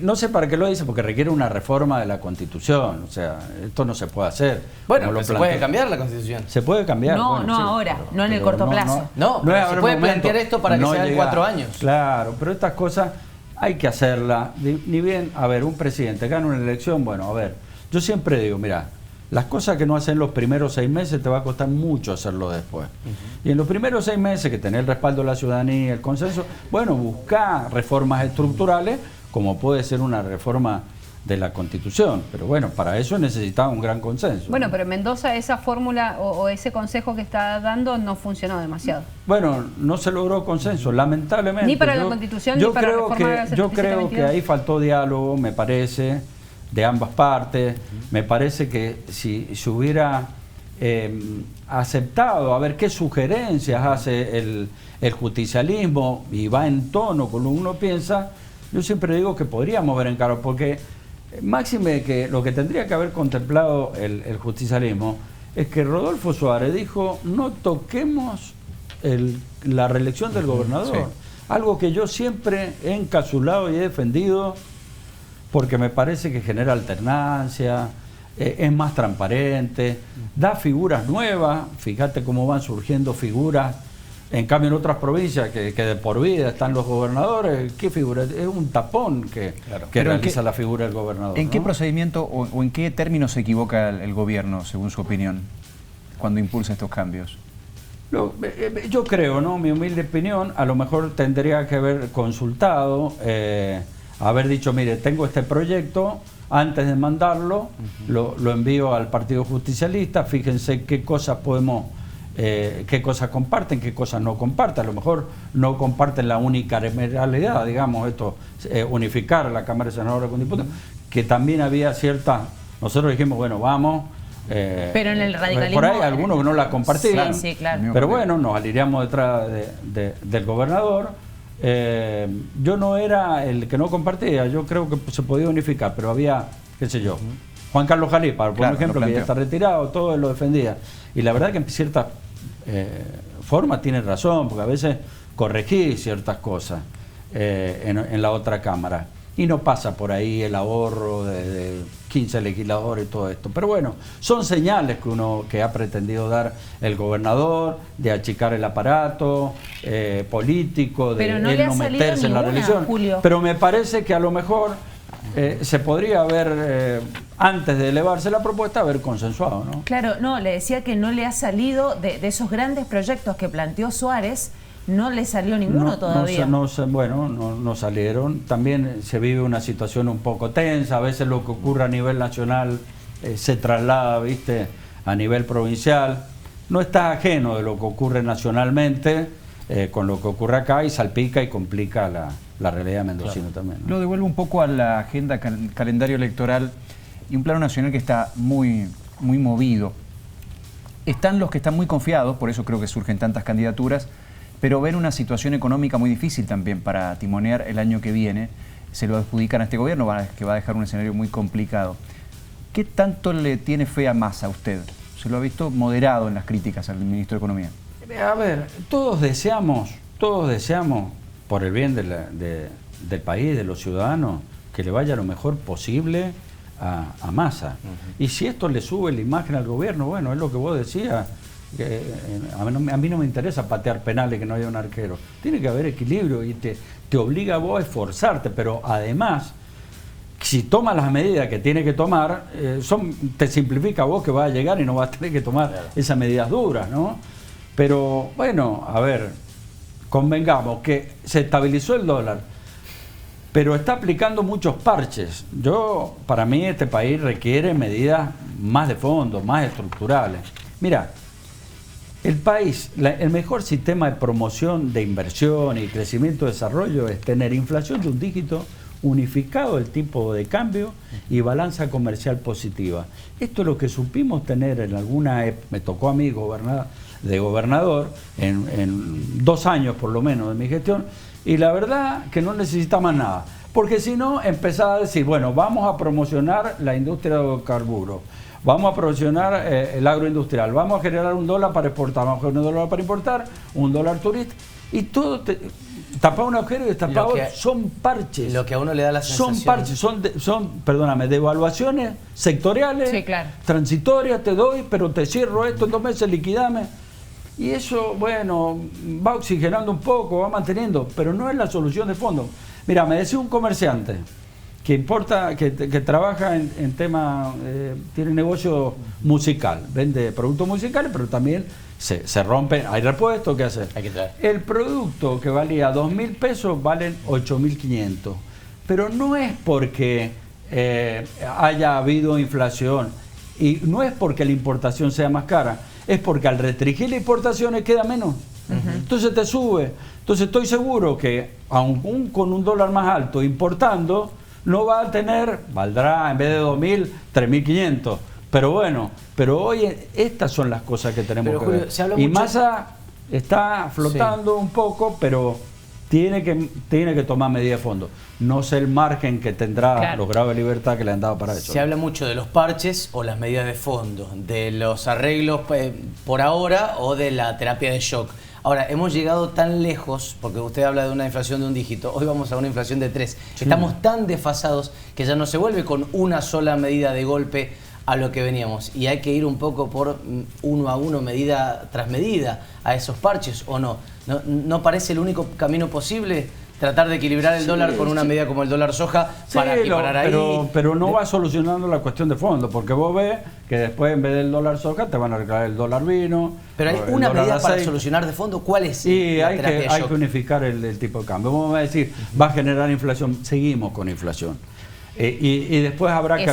no sé para qué lo dice, porque requiere una reforma de la Constitución. O sea, esto no se puede hacer. Bueno, ¿se puede cambiar la Constitución? Se puede cambiar. No, bueno, no sí, ahora, no en el corto plazo. No, se puede plantear esto para que sean 4 años. Claro, pero estas cosas hay que hacerlas. Ni bien, a ver, un presidente gana una elección, bueno, a ver, yo siempre digo, mira, las cosas que no hacen los primeros 6 meses te va a costar mucho hacerlo después. Y en los primeros 6 meses que tenés el respaldo de la ciudadanía, el consenso, bueno, buscar reformas estructurales, como puede ser una reforma de la Constitución, pero bueno, para eso necesitaba un gran consenso. Bueno, ¿no? Pero en Mendoza esa fórmula o ese consejo que está dando no funcionó demasiado. Bueno, no se logró consenso, lamentablemente. Ni para la Constitución ni para la reforma de la 77-22. Yo creo que ahí faltó diálogo, me parece, de ambas partes. Me parece que si se hubiera aceptado a ver qué sugerencias hace el justicialismo y va en tono con lo que uno piensa, yo siempre digo que podríamos ver en claro, porque máxime que lo que tendría que haber contemplado el justicialismo es que Rodolfo Suárez dijo, no toquemos la reelección del gobernador. Sí. Algo que yo siempre he encasulado y he defendido, porque me parece que genera alternancia, es más transparente, da figuras nuevas. Fíjate cómo van surgiendo figuras. En cambio, en otras provincias que de por vida están los gobernadores, ¿qué figura? Es un tapón que realiza la figura del gobernador. ¿En qué procedimiento o en qué términos se equivoca el gobierno, según su opinión, cuando impulsa estos cambios? Yo creo, ¿no? Mi humilde opinión, a lo mejor tendría que haber consultado, haber dicho, mire, tengo este proyecto, antes de mandarlo, lo envío al Partido Justicialista, fíjense qué cosas podemos... qué cosas comparten, qué cosas no comparten. A lo mejor no comparten la unicameralidad, digamos, esto, unificar la Cámara de Senadores con Diputados, que también había cierta... Nosotros dijimos, bueno, vamos... pero en el radicalismo... Por ahí algunos que no la compartían. Sí, claro. Pero bueno, nos alineamos detrás del gobernador. Yo no era el que no compartía, yo creo que se podía unificar, pero había, qué sé yo, Juan Carlos Jalipa, por ejemplo, que ya está retirado, todo él lo defendía. Y la verdad que en cierta forma tiene razón, porque a veces corregí ciertas cosas en la otra Cámara. Y no pasa por ahí el ahorro de 15 legisladores y todo esto. Pero bueno, son señales que ha pretendido dar el gobernador, de achicar el aparato político, de él no meterse en la reelección. Julio. Pero me parece que a lo mejor se podría haber, antes de elevarse la propuesta, haber consensuado, ¿no? Claro, no, le decía que no le ha salido de esos grandes proyectos que planteó Suárez, no le salió ninguno todavía. No salieron. También se vive una situación un poco tensa. A veces lo que ocurre a nivel nacional se traslada, ¿viste?, a nivel provincial. No está ajeno de lo que ocurre nacionalmente con lo que ocurre acá y salpica y complica la realidad mendocina también, ¿no? Lo devuelvo un poco a la agenda, calendario electoral y un plano nacional que está muy movido. Están los que están muy confiados, por eso creo que surgen tantas candidaturas, pero ven una situación económica muy difícil también para timonear el año que viene. Se lo adjudican a este gobierno, que va a dejar un escenario muy complicado. ¿Qué tanto le tiene fe a Massa a usted? Se lo ha visto moderado en las críticas al ministro de Economía. A ver, todos deseamos, por el bien del país, de los ciudadanos, que le vaya lo mejor posible a Massa. Y si esto le sube la imagen al gobierno, bueno, es lo que vos decías. A mí no me interesa patear penales que no haya un arquero. Tiene que haber equilibrio y te obliga a vos a esforzarte, pero además, si toma las medidas que tiene que tomar, te simplifica a vos que vas a llegar y no vas a tener que tomar esas medidas duras, ¿no? Pero bueno, a ver, convengamos que se estabilizó el dólar, pero está aplicando muchos parches. Para mí este país requiere medidas más de fondo, más estructurales. Mira, el país, el mejor sistema de promoción de inversión y crecimiento y desarrollo es tener inflación de un dígito, unificado el tipo de cambio y balanza comercial positiva. Esto es lo que supimos tener en alguna época, me tocó a mí de gobernador, en 2 años por lo menos de mi gestión, y la verdad que no necesita más nada, porque si no empezaba a decir, bueno, vamos a promocionar la industria de hidrocarburos, vamos a promocionar el agroindustrial, vamos a generar $1 para exportar, vamos a generar $1 para importar, $1 turista, y todo tapar un agujero y destapar otro. Son parches. Lo que a uno le da la sensación. Son parches, son devaluaciones sectoriales, sí, claro, transitorias, te doy, pero te cierro esto en 2 meses, liquidame. Y eso, bueno, va oxigenando un poco, va manteniendo, pero no es la solución de fondo. Mira, me decía un comerciante que trabaja en tema, tiene negocio musical, vende productos musicales, pero también se rompen, hay repuestos, ¿qué hacer? Hay que traer. El producto que valía 2.000 pesos valen 8.500, pero no es porque haya habido inflación y no es porque la importación sea más cara, es porque al restringir las importaciones queda menos. Entonces te sube. Entonces estoy seguro que aún con un dólar más alto importando, no va a tener, valdrá en vez de 2.000, 3.500. Pero bueno, pero hoy estas son las cosas que tenemos que ver. Y Massa está flotando un poco, pero tiene que tomar medidas de fondo. No sé el margen que tendrá los grados de libertad que le han dado para eso. Se habla mucho de los parches o las medidas de fondo, de los arreglos por ahora o de la terapia de shock. Ahora, hemos llegado tan lejos, porque usted habla de una inflación de un dígito, hoy vamos a una inflación de 3. Sí. Estamos tan desfasados que ya no se vuelve con una sola medida de golpe a lo que veníamos. Y hay que ir un poco por uno a uno, medida tras medida, a esos parches, ¿o no? ¿No parece el único camino posible? Tratar de equilibrar el dólar con una medida como el dólar soja para equiparar ahí. Pero no va solucionando la cuestión de fondo, porque vos ves que después en vez del dólar soja te van a arreglar el dólar vino. Pero hay una medida para solucionar de fondo. ¿Cuál es? Y hay que unificar el tipo de cambio. Vamos a decir, va a generar inflación. Seguimos con inflación. Y después habrá que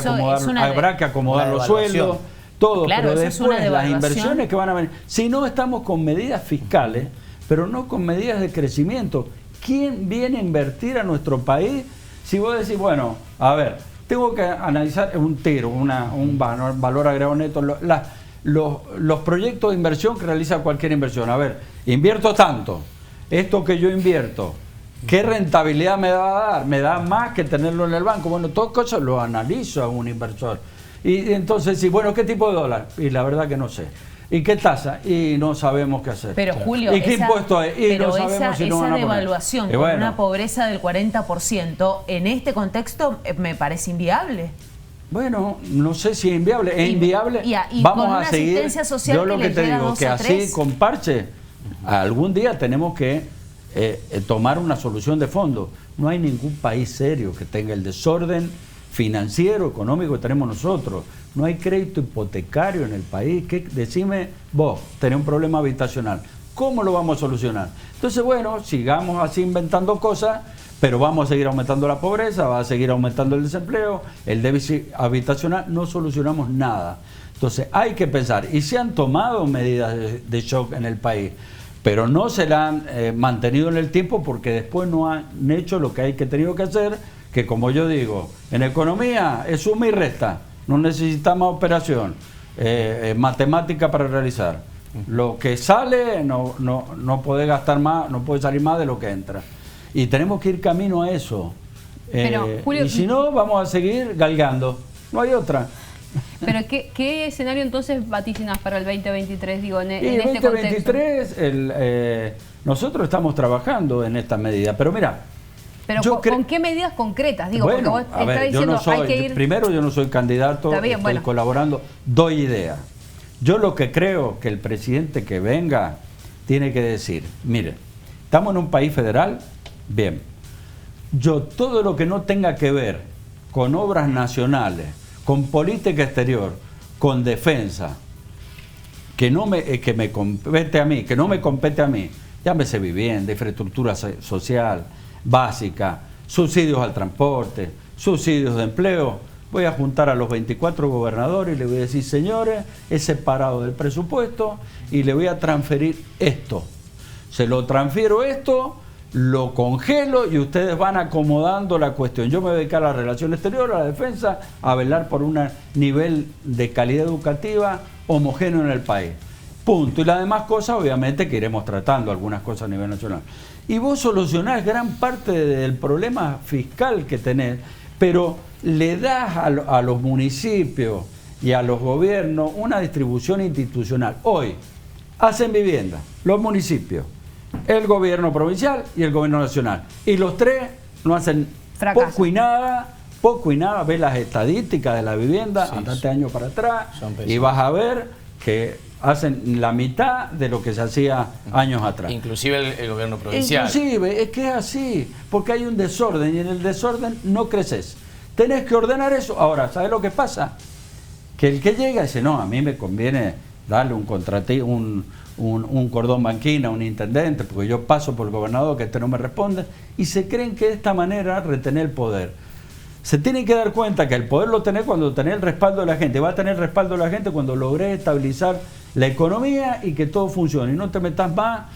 acomodar los sueldos, todo. Claro, pero después las inversiones que van a venir. Si no, estamos con medidas fiscales, pero no con medidas de crecimiento. ¿Quién viene a invertir a nuestro país? Si vos decís, bueno, a ver, tengo que analizar un valor agregado neto, los proyectos de inversión que realiza cualquier inversión. A ver, invierto tanto, esto que yo invierto, ¿qué rentabilidad me va a dar? ¿Me da más que tenerlo en el banco? Bueno, todo eso lo analizo a un inversor. Y entonces, sí, bueno, ¿qué tipo de dólar? Y la verdad que no sé. ¿Y qué tasa? Y no sabemos qué hacer. Pero Julio, ¿y qué impuesto es? Y no sabemos si no van a poner. Devaluación con una pobreza del 40%, en este contexto me parece inviable. Bueno, no sé si es inviable. Es inviable. Y vamos con a una seguir. Asistencia social Yo lo que te digo, que así con parche, algún día tenemos que tomar una solución de fondo. No hay ningún país serio que tenga el desorden financiero, económico que tenemos nosotros. No hay crédito hipotecario en el país. Decime vos, tenés un problema habitacional. ¿Cómo lo vamos a solucionar? Entonces, bueno, sigamos así inventando cosas, pero vamos a seguir aumentando la pobreza, va a seguir aumentando el desempleo, el déficit habitacional, no solucionamos nada. Entonces, hay que pensar, y se han tomado medidas de shock en el país, pero no se la han mantenido en el tiempo porque después no han hecho lo que hay que tenido que hacer, que como yo digo, en economía es suma y resta, no necesitamos operación, matemática para realizar. Lo que sale no puede gastar más, no puede salir más de lo que entra. Y tenemos que ir camino a eso. Pero, Julio, y si no, vamos a seguir galgando. No hay otra. Pero ¿qué escenario entonces vaticinas para el 2023? Digo, en este 2023, contexto. Nosotros estamos trabajando en esta medida. Pero mira, pero ¿con qué medidas concretas? Digo, bueno, porque vos estás diciendo, yo no soy, hay que ir... Primero, yo no soy candidato, estoy colaborando, doy ideas. Yo lo que creo que el presidente que venga tiene que decir, mire, estamos en un país federal, bien, yo todo lo que no tenga que ver con obras nacionales, con política exterior, con defensa, que me compete a mí, que no me compete a mí, llámese vivienda, infraestructura social, básica, subsidios al transporte, subsidios de empleo, voy a juntar a los 24 gobernadores y le voy a decir, señores, he separado del presupuesto y le voy a transferir esto. Se lo transfiero esto, lo congelo y ustedes van acomodando la cuestión. Yo me voy a dedicar a la relación exterior, a la defensa, a velar por un nivel de calidad educativa homogéneo en el país. Punto. Y las demás cosas, obviamente, que iremos tratando, algunas cosas a nivel nacional. Y vos solucionás gran parte del problema fiscal que tenés, pero le das a los municipios y a los gobiernos una distribución institucional. Hoy hacen vivienda los municipios, el gobierno provincial y el gobierno nacional. Y los tres no hacen poco y nada. Ves las estadísticas de la vivienda, andate años para atrás y vas a ver que hacen la mitad de lo que se hacía años atrás. Inclusive el gobierno provincial. Inclusive, es que es así, porque hay un desorden y en el desorden no creces. Tenés que ordenar eso. Ahora, ¿sabes lo que pasa? Que el que llega dice, no, a mí me conviene darle un cordón banquina a un intendente, porque yo paso por el gobernador que no me responde, y se creen que de esta manera retener el poder. Se tienen que dar cuenta que el poder lo tenés cuando tenés el respaldo de la gente. Va a tener el respaldo de la gente cuando logrés estabilizar la economía y que todo funcione. Y no te metas más,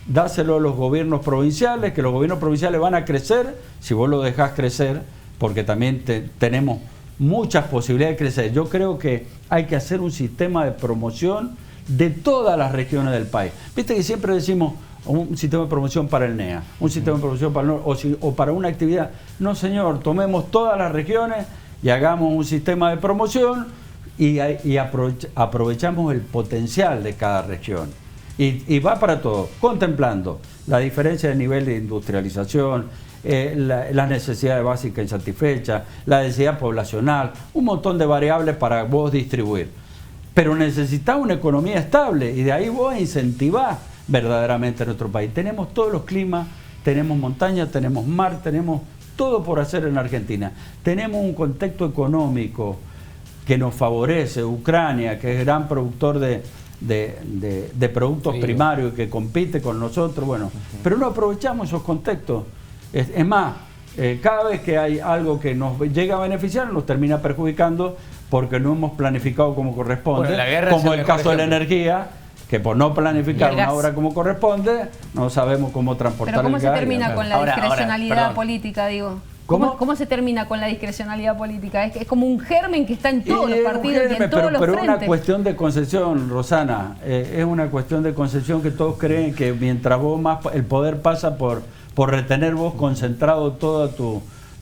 dáselo a los gobiernos provinciales, que los gobiernos provinciales van a crecer si vos lo dejás crecer, porque también tenemos muchas posibilidades de crecer. Yo creo que hay que hacer un sistema de promoción de todas las regiones del país. Viste que siempre decimos un sistema de promoción para el NEA, un sistema de promoción para el norte, o para una actividad. No, señor, tomemos todas las regiones y hagamos un sistema de promoción y aprovechamos el potencial de cada región. Y va para todo, contemplando la diferencia de nivel de industrialización, las necesidades básicas insatisfechas, la densidad poblacional, un montón de variables para vos distribuir. Pero necesitás una economía estable y de ahí vos incentivás verdaderamente a nuestro país. Tenemos todos los climas, tenemos montañas, tenemos mar, tenemos todo por hacer en Argentina. Tenemos un contexto económico que nos favorece, Ucrania, que es gran productor de productos primarios y que compite con nosotros, bueno, pero no aprovechamos esos contextos. Es más, cada vez que hay algo que nos llega a beneficiar, nos termina perjudicando porque no hemos planificado como corresponde, bueno, como el caso de la energía, que por no planificar una obra como corresponde, no sabemos cómo transportar el gas. ¿Pero cómo se termina con la discrecionalidad política, digo? ¿Cómo se termina con la discrecionalidad política? Es como un germen que está en todos los partidos y en todos los frentes. Pero es una cuestión de concesión, Rosana. Es una cuestión de concesión que todos creen que mientras vos más, el poder pasa por retener vos concentrado todo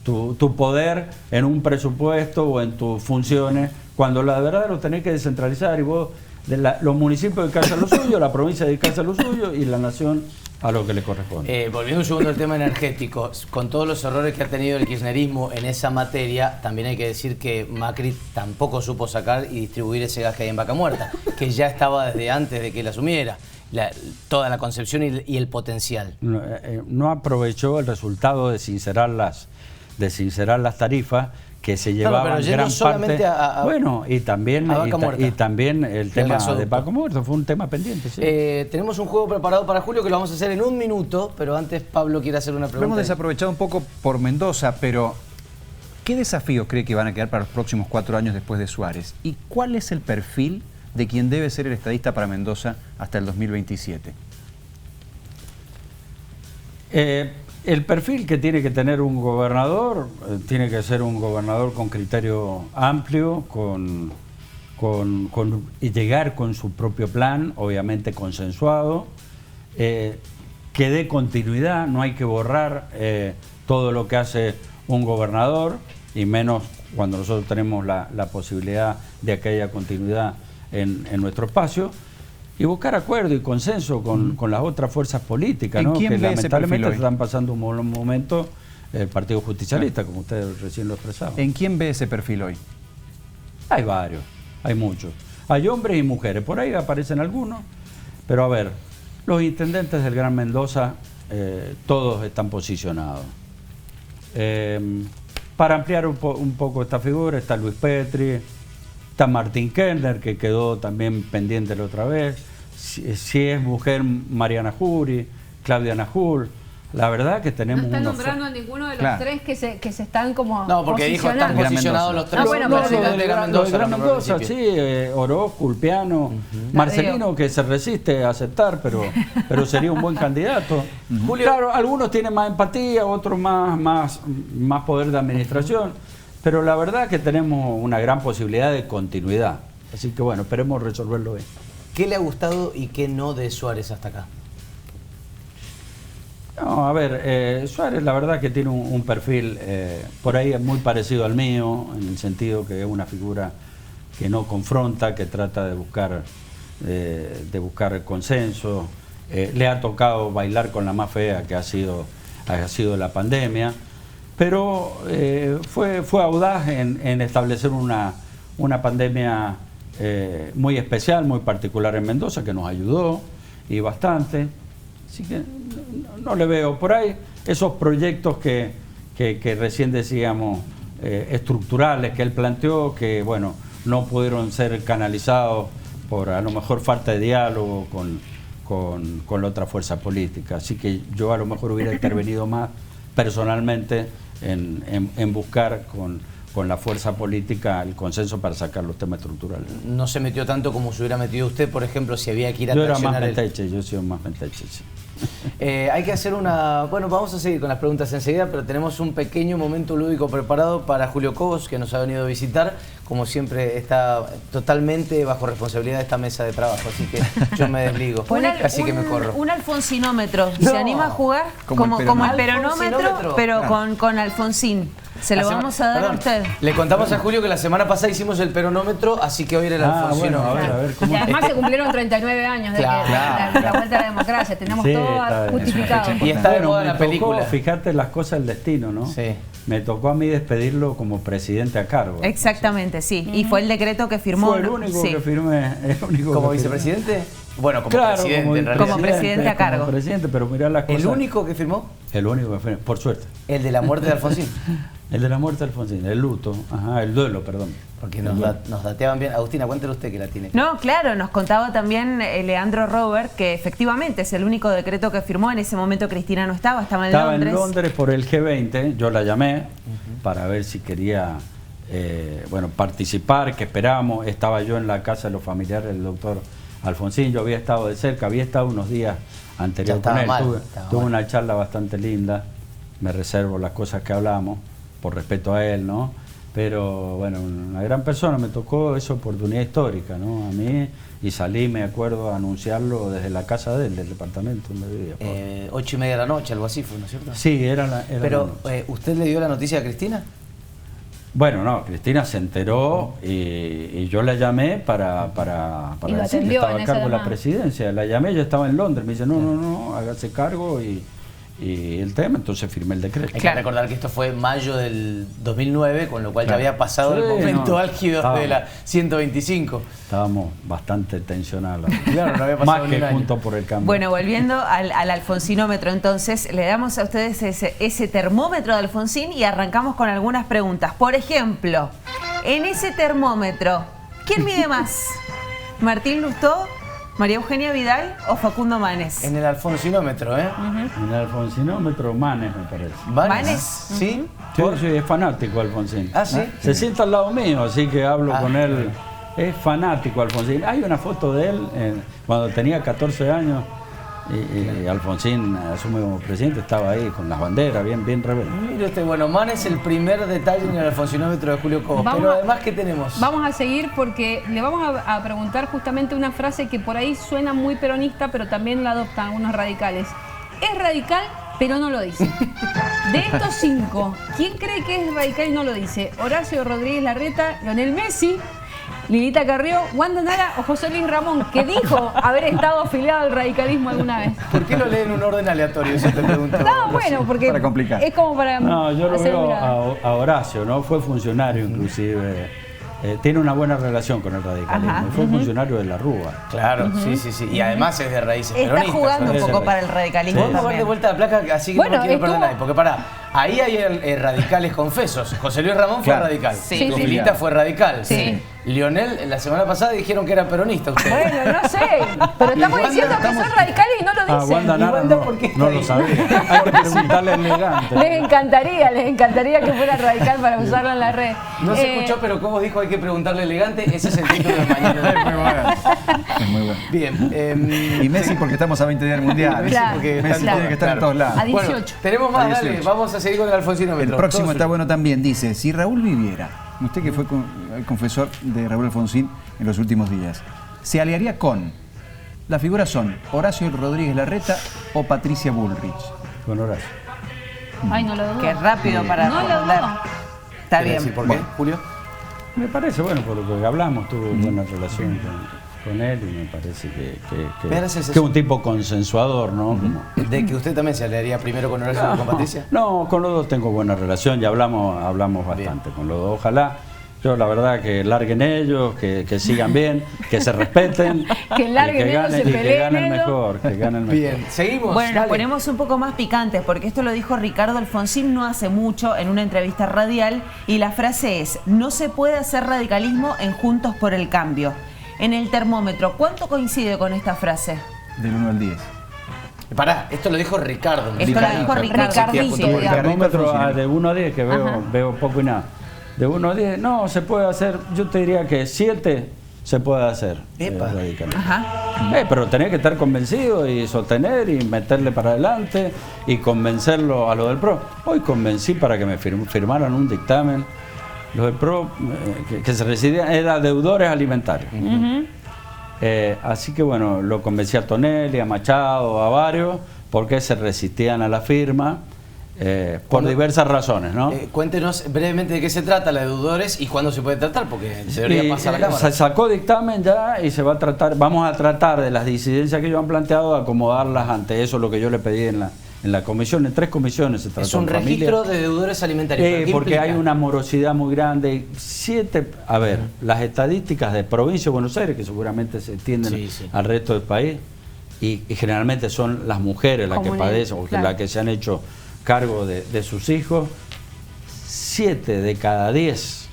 tu poder en un presupuesto o en tus funciones, cuando la verdad lo tenés que descentralizar y vos, los municipios dedicarse a lo suyo, la provincia dedicarse a lo suyo y la nación a lo que le corresponde. Volviendo un segundo al tema energético, con todos los errores que ha tenido el kirchnerismo en esa materia, también hay que decir que Macri tampoco supo sacar y distribuir ese gas que hay en Vaca Muerta, que ya estaba desde antes de que él asumiera. toda la concepción y el potencial. No aprovechó el resultado de sincerar las tarifas que se llevaban gran parte. Bueno, y también el tema de Vaca Muerta fue un tema pendiente. Sí. Tenemos un juego preparado para Julio que lo vamos a hacer en 1 minuto, pero antes Pablo quiere hacer una pregunta. Lo hemos desaprovechado un poco por Mendoza, pero ¿qué desafíos cree que van a quedar para los próximos 4 años después de Suárez? ¿Y cuál es el perfil de quien debe ser el estadista para Mendoza hasta el 2027? El perfil que tiene que tener un gobernador tiene que ser un gobernador con criterio amplio, y llegar con su propio plan, obviamente consensuado, que dé continuidad. No hay que borrar todo lo que hace un gobernador, y menos cuando nosotros tenemos la posibilidad de que haya continuidad en nuestro espacio, y buscar acuerdo y consenso con las otras fuerzas políticas, ¿no? Que lamentablemente están pasando un mal momento, el Partido Justicialista, como usted recién lo expresaba. ¿En quién ve ese perfil hoy? Hay varios, hay muchos. Hay hombres y mujeres, por ahí aparecen algunos, pero a ver, los intendentes del Gran Mendoza, todos están posicionados. Para ampliar un poco esta figura, está Luis Petri, está Martín Kellner, que quedó también pendiente la otra vez. Si es mujer, Mariana Jury, Claudia Najul. La verdad que tenemos no están nombrando a ninguno de los tres que se están como no, porque dijo están posicionados los tres. De Gran Mendoza, sí, Orozco, Ulpiano, Marcelino, que se resiste a aceptar, pero sería un buen candidato. Julio, claro, algunos tienen más empatía, otros más poder de administración, pero la verdad que tenemos una gran posibilidad de continuidad. Así que bueno, esperemos resolverlo bien. ¿Qué le ha gustado y qué no de Suárez hasta acá? No, a ver, Suárez la verdad que tiene un perfil por ahí muy parecido al mío, en el sentido que es una figura que no confronta, que trata de buscar el consenso. Le ha tocado bailar con la más fea que ha sido la pandemia, pero fue audaz en establecer una pandemia muy especial, muy particular en Mendoza, que nos ayudó y bastante. Así que no le veo por ahí esos proyectos que recién decíamos estructurales que él planteó, que bueno, no pudieron ser canalizados por a lo mejor falta de diálogo con la otra fuerza política. Así que yo a lo mejor hubiera intervenido más personalmente en buscar con la fuerza política el consenso para sacar los temas estructurales. ¿No se metió tanto como se hubiera metido usted, por ejemplo, si había que ir a traccionar? Yo era más menteche, yo soy más menteche, sí. Hay que hacer bueno, vamos a seguir con las preguntas enseguida, pero tenemos un pequeño momento lúdico preparado para Julio Cobos, que nos ha venido a visitar. Como siempre, está totalmente bajo responsabilidad de esta mesa de trabajo, así que yo me desligo, así que me corro. Un alfonsinómetro, ¿se anima a jugar? Como el peronómetro, pero con Alfonsín. Se lo vamos a dar a usted. Le contamos a Julio que la semana pasada hicimos el peronómetro, así que hoy era el alfonsinómetro. Bueno, a ver, ¿cómo? Y además se cumplieron 39 años de la vuelta a la democracia. Tenemos todo justificado. Y está de moda la película. Fíjate las cosas del destino, ¿no? Sí. Me tocó a mí despedirlo como presidente a cargo. Exactamente, sí. Y fue el decreto que firmó. Fue el único que firmé. ¿Como vicepresidente? Bueno, como presidente en realidad. Como presidente a cargo. Como presidente, pero mirá las cosas. ¿El único que firmó? El único que firmó, por suerte. ¿El de la muerte de Alfonsín? El de la muerte de Alfonsín, el luto, el duelo, perdón. Porque nos dateaban bien. Agustina, cuéntelo usted que la tiene. No, claro, nos contaba también Leandro Robert que efectivamente es el único decreto que firmó. En ese momento Cristina no estaba en Londres. Estaba en Londres por el G20, yo la llamé para ver si quería participar, que esperábamos. Estaba yo en la casa de los familiares del doctor Alfonsín, yo había estado de cerca, había estado unos días anteriores con él. Tuve una charla bastante linda, me reservo las cosas que hablamos, por respeto a él, ¿no? Pero bueno, una gran persona, me tocó esa oportunidad histórica, ¿no? A mí, y salí, me acuerdo, a anunciarlo desde la casa de él, del departamento donde vivía. 8:30 de la noche, algo así fue, ¿no es cierto? Sí, era Pero, ¿usted le dio la noticia a Cristina? Bueno, no, Cristina se enteró y yo la llamé para decir que estaba a cargo de la presidencia. La llamé, yo estaba en Londres, me dice, no, hágase cargo y y el tema, entonces firmé el decreto. Hay que recordar que esto fue en mayo del 2009, con lo cual ya había pasado Sí, el momento no, álgido de la 125. Estábamos bastante tensionados. Claro, no había pasado Más ni que un año. Juntos por el Cambio. Bueno, volviendo al alfonsinómetro, entonces, le damos a ustedes ese termómetro de Alfonsín y arrancamos con algunas preguntas. Por ejemplo, en ese termómetro, ¿quién mide más? ¿Martín Lustó, María Eugenia Vidal o Facundo Manes? En el alfonsinómetro, ¿eh? En el alfonsinómetro, Manes, me parece. ¿Manes? ¿Sí? Sí, sí, es fanático Alfonsín. ¿Ah, sí? Se sienta al lado mío, así que hablo con él. Es fanático Alfonsín. Hay una foto de él cuando tenía 14 años y Alfonsín asume como presidente, estaba ahí con las banderas, bien rebelde. Mire bueno, Manes el primer detalle en el alfonsinómetro de Julio Cobos. Pero además, ¿qué tenemos? Vamos a seguir porque le vamos a preguntar justamente una frase que por ahí suena muy peronista, pero también la adoptan algunos radicales. Es radical, pero no lo dice. De estos 5, ¿quién cree que es radical y no lo dice? Horacio Rodríguez Larreta, Lionel Messi, Lilita Carrió, Wanda Nara o José Luis Ramón, que dijo haber estado afiliado al radicalismo alguna vez. ¿Por qué lo leen en un orden aleatorio? Eso te pregunto. No, bueno, porque Para complicar. es como para No, yo lo hacer veo una... a Horacio, ¿no? Fue funcionario inclusive. Tiene una buena relación con el radicalismo. Ajá. Fue funcionario de la Rúa. Claro, sí. Y además es de raíces Está peronistas. jugando un ¿no? poco para el radicalismo Podemos ver de también. vuelta la placa, así que Bueno, no quiero es perder como- nadie. Porque ahí hay radicales confesos. José Luis Ramón fue Claro. radical. Sí, sí, Lilita sí. fue radical. Sí. Lionel, la semana pasada dijeron que era peronista usted. Bueno, no sé, pero estamos Wanda, diciendo que son radicales y no lo dicen. Wanda Nara Wanda, no, ¿por qué está no ahí? lo sabía. Hay que preguntarle elegante. Les encantaría que fuera radical para usarlo en la red. No se escuchó, pero como dijo, hay que preguntarle elegante. Ese es el título de mañana. Es muy bueno. Bien. Y Messi porque estamos a 20 días del Mundial. Messi Claro. porque Messi está en tiene que estar en todas, todos lados. A 18. Bueno, tenemos más, A dale. 18. Vamos a seguir con el alfonsinómetro. El próximo Todo está suyo. bueno también. Dice, si Raúl viviera, usted que fue el confesor de Raúl Alfonsín en los últimos días, se aliaría con, las figuras son Horacio Rodríguez Larreta o Patricia Bullrich. Con Horacio. Ay, no lo dudo. Qué rápido para No lo responder. dudo. Está ¿Querés bien. decir por qué, Julio? Me parece, bueno, por lo que hablamos, tuvo buena relación con él y me parece que es un tipo consensuador, ¿no? Como- ¿De que usted también se aliaría primero con Horacio que con Patricia? No, con los dos tengo buena relación y hablamos bastante con los dos. Ojalá, yo la verdad que larguen ellos, que sigan bien, que se respeten. Que larguen y ellos, se y que peleen ganen ellos. mejor, que ganen mejor. Bien, seguimos. Bueno, nos dale. ponemos un poco más picantes porque esto lo dijo Ricardo Alfonsín no hace mucho en una entrevista radial y la frase es: no se puede hacer radicalismo en Juntos por el Cambio. En el termómetro, ¿cuánto coincide con esta frase? Del 1 al 10. Pará, esto lo dijo Ricardo. Esto lo dijo Ricardo. Ricardicio, El digamos. termómetro de 1 a 10, que Ajá. veo poco y nada. De 1 a 10, no, se puede hacer, yo te diría que 7 se puede hacer. Epa. Radicalismo. Ajá. Pero tenés que estar convencido y sostener y meterle para adelante y convencerlo a lo del PRO. Hoy convencí para que me firmaran un dictamen. Los del PRO que se residían, eran deudores alimentarios. Así que bueno, lo convencí a Tonelli, a Machado, a varios, porque se resistían a la firma. Por diversas razones, ¿no? Cuéntenos brevemente de qué se trata la de deudores y cuándo se puede tratar, porque en teoría pasa a la Cámara. Se sacó dictamen ya y se va a tratar, vamos a tratar de las disidencias que ellos han planteado, acomodarlas ante eso, lo que yo le pedí en la comisión, en 3 comisiones se trató. Es un registro de deudores alimentarios. ¿Pero qué porque implica? hay una morosidad muy grande. 7, a ver, las estadísticas de provincia de Buenos Aires, que seguramente se extienden al resto del país, y generalmente son las mujeres las que padecen, o las que se han hecho cargo de sus hijos. 7 de cada 10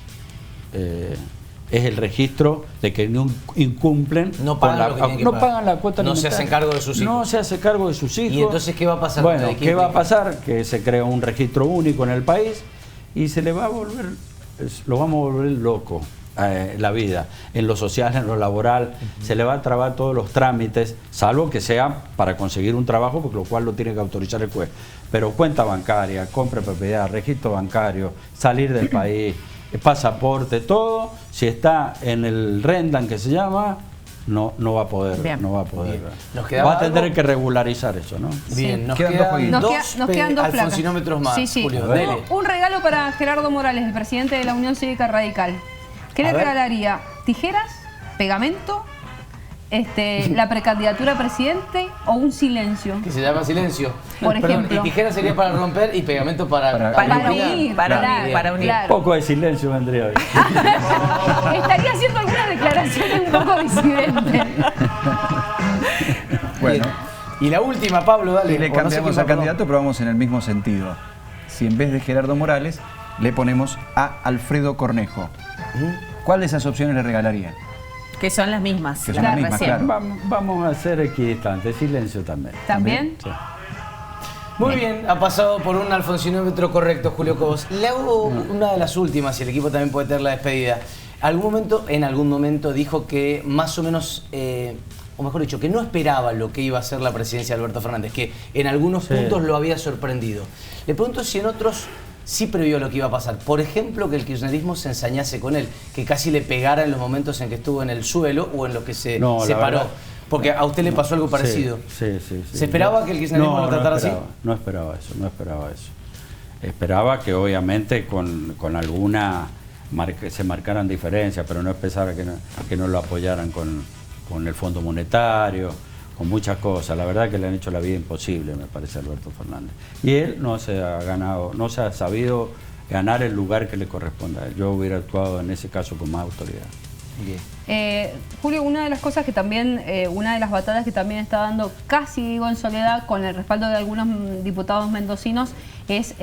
es el registro de que no incumplen, No pagan lo que tienen que pagar. pagan la cuota No se alimentaria. hacen cargo de sus hijos. No se hace cargo de sus hijos. ¿Y entonces qué va a pasar? Bueno, ¿De ¿qué va a pasar? Que se crea un registro único en el país y se le va a volver, lo vamos a volver loco. La vida, en lo social, en lo laboral, se le va a trabar todos los trámites, salvo que sea para conseguir un trabajo, porque lo cual lo tiene que autorizar el juez. Pero cuenta bancaria, compra de propiedad, registro bancario, salir del país, pasaporte, todo, si está en el Rendan que se llama, no va a poder. Bien. No va a poder. ¿Nos quedaba Va a tener algo? que regularizar eso, ¿no? Bien, nos Quedan quedan dos Nos quedan dos placas. alfonsinómetros más, Sí, sí. Julio, dele. Un regalo para Gerardo Morales, el presidente de la Unión Cívica Radical. ¿Qué A le ver. regalaría? ¿Tijeras? ¿Pegamento? la precandidatura a presidente o un silencio. Que se llama silencio. Por ejemplo. Y tijera sería para romper y pegamento para unir. Para unir. Un poco de silencio vendría hoy. Estaría haciendo algunas declaraciones un poco disidentes. Bueno. Y la última, Pablo, dale. Y le cambiamos al candidato, pero vamos en el mismo sentido. Si en vez de Gerardo Morales le ponemos a Alfredo Cornejo, ¿cuál de esas opciones le regalaría? Que son las mismas. Que son las mismas, claro. Vamos a ser equidistantes, silencio también. ¿También? Sí. Muy bien, ha pasado por un alfonsinómetro correcto, Julio Cobos. Le hago una de las últimas, y el equipo también puede tener la despedida. En algún momento dijo que más o menos, o mejor dicho, que no esperaba lo que iba a ser la presidencia de Alberto Fernández, que en algunos puntos lo había sorprendido. Le pregunto si en otros sí previó lo que iba a pasar. Por ejemplo, que el kirchnerismo se ensañase con él, que casi le pegara en los momentos en que estuvo en el suelo o en los que se separó. Porque a usted le pasó algo parecido. Sí. ¿Se esperaba que el kirchnerismo lo tratara así? No esperaba eso. Esperaba que obviamente con alguna se marcaran diferencias, pero no esperaba que no lo apoyaran con el Fondo Monetario, con muchas cosas. La verdad que le han hecho la vida imposible, me parece, a Alberto Fernández. Y él no se ha sabido ganar el lugar que le corresponde a él. Yo hubiera actuado en ese caso con más autoridad. Julio, una de las cosas que también, una de las batallas que también está dando, casi digo en soledad, con el respaldo de algunos diputados mendocinos, es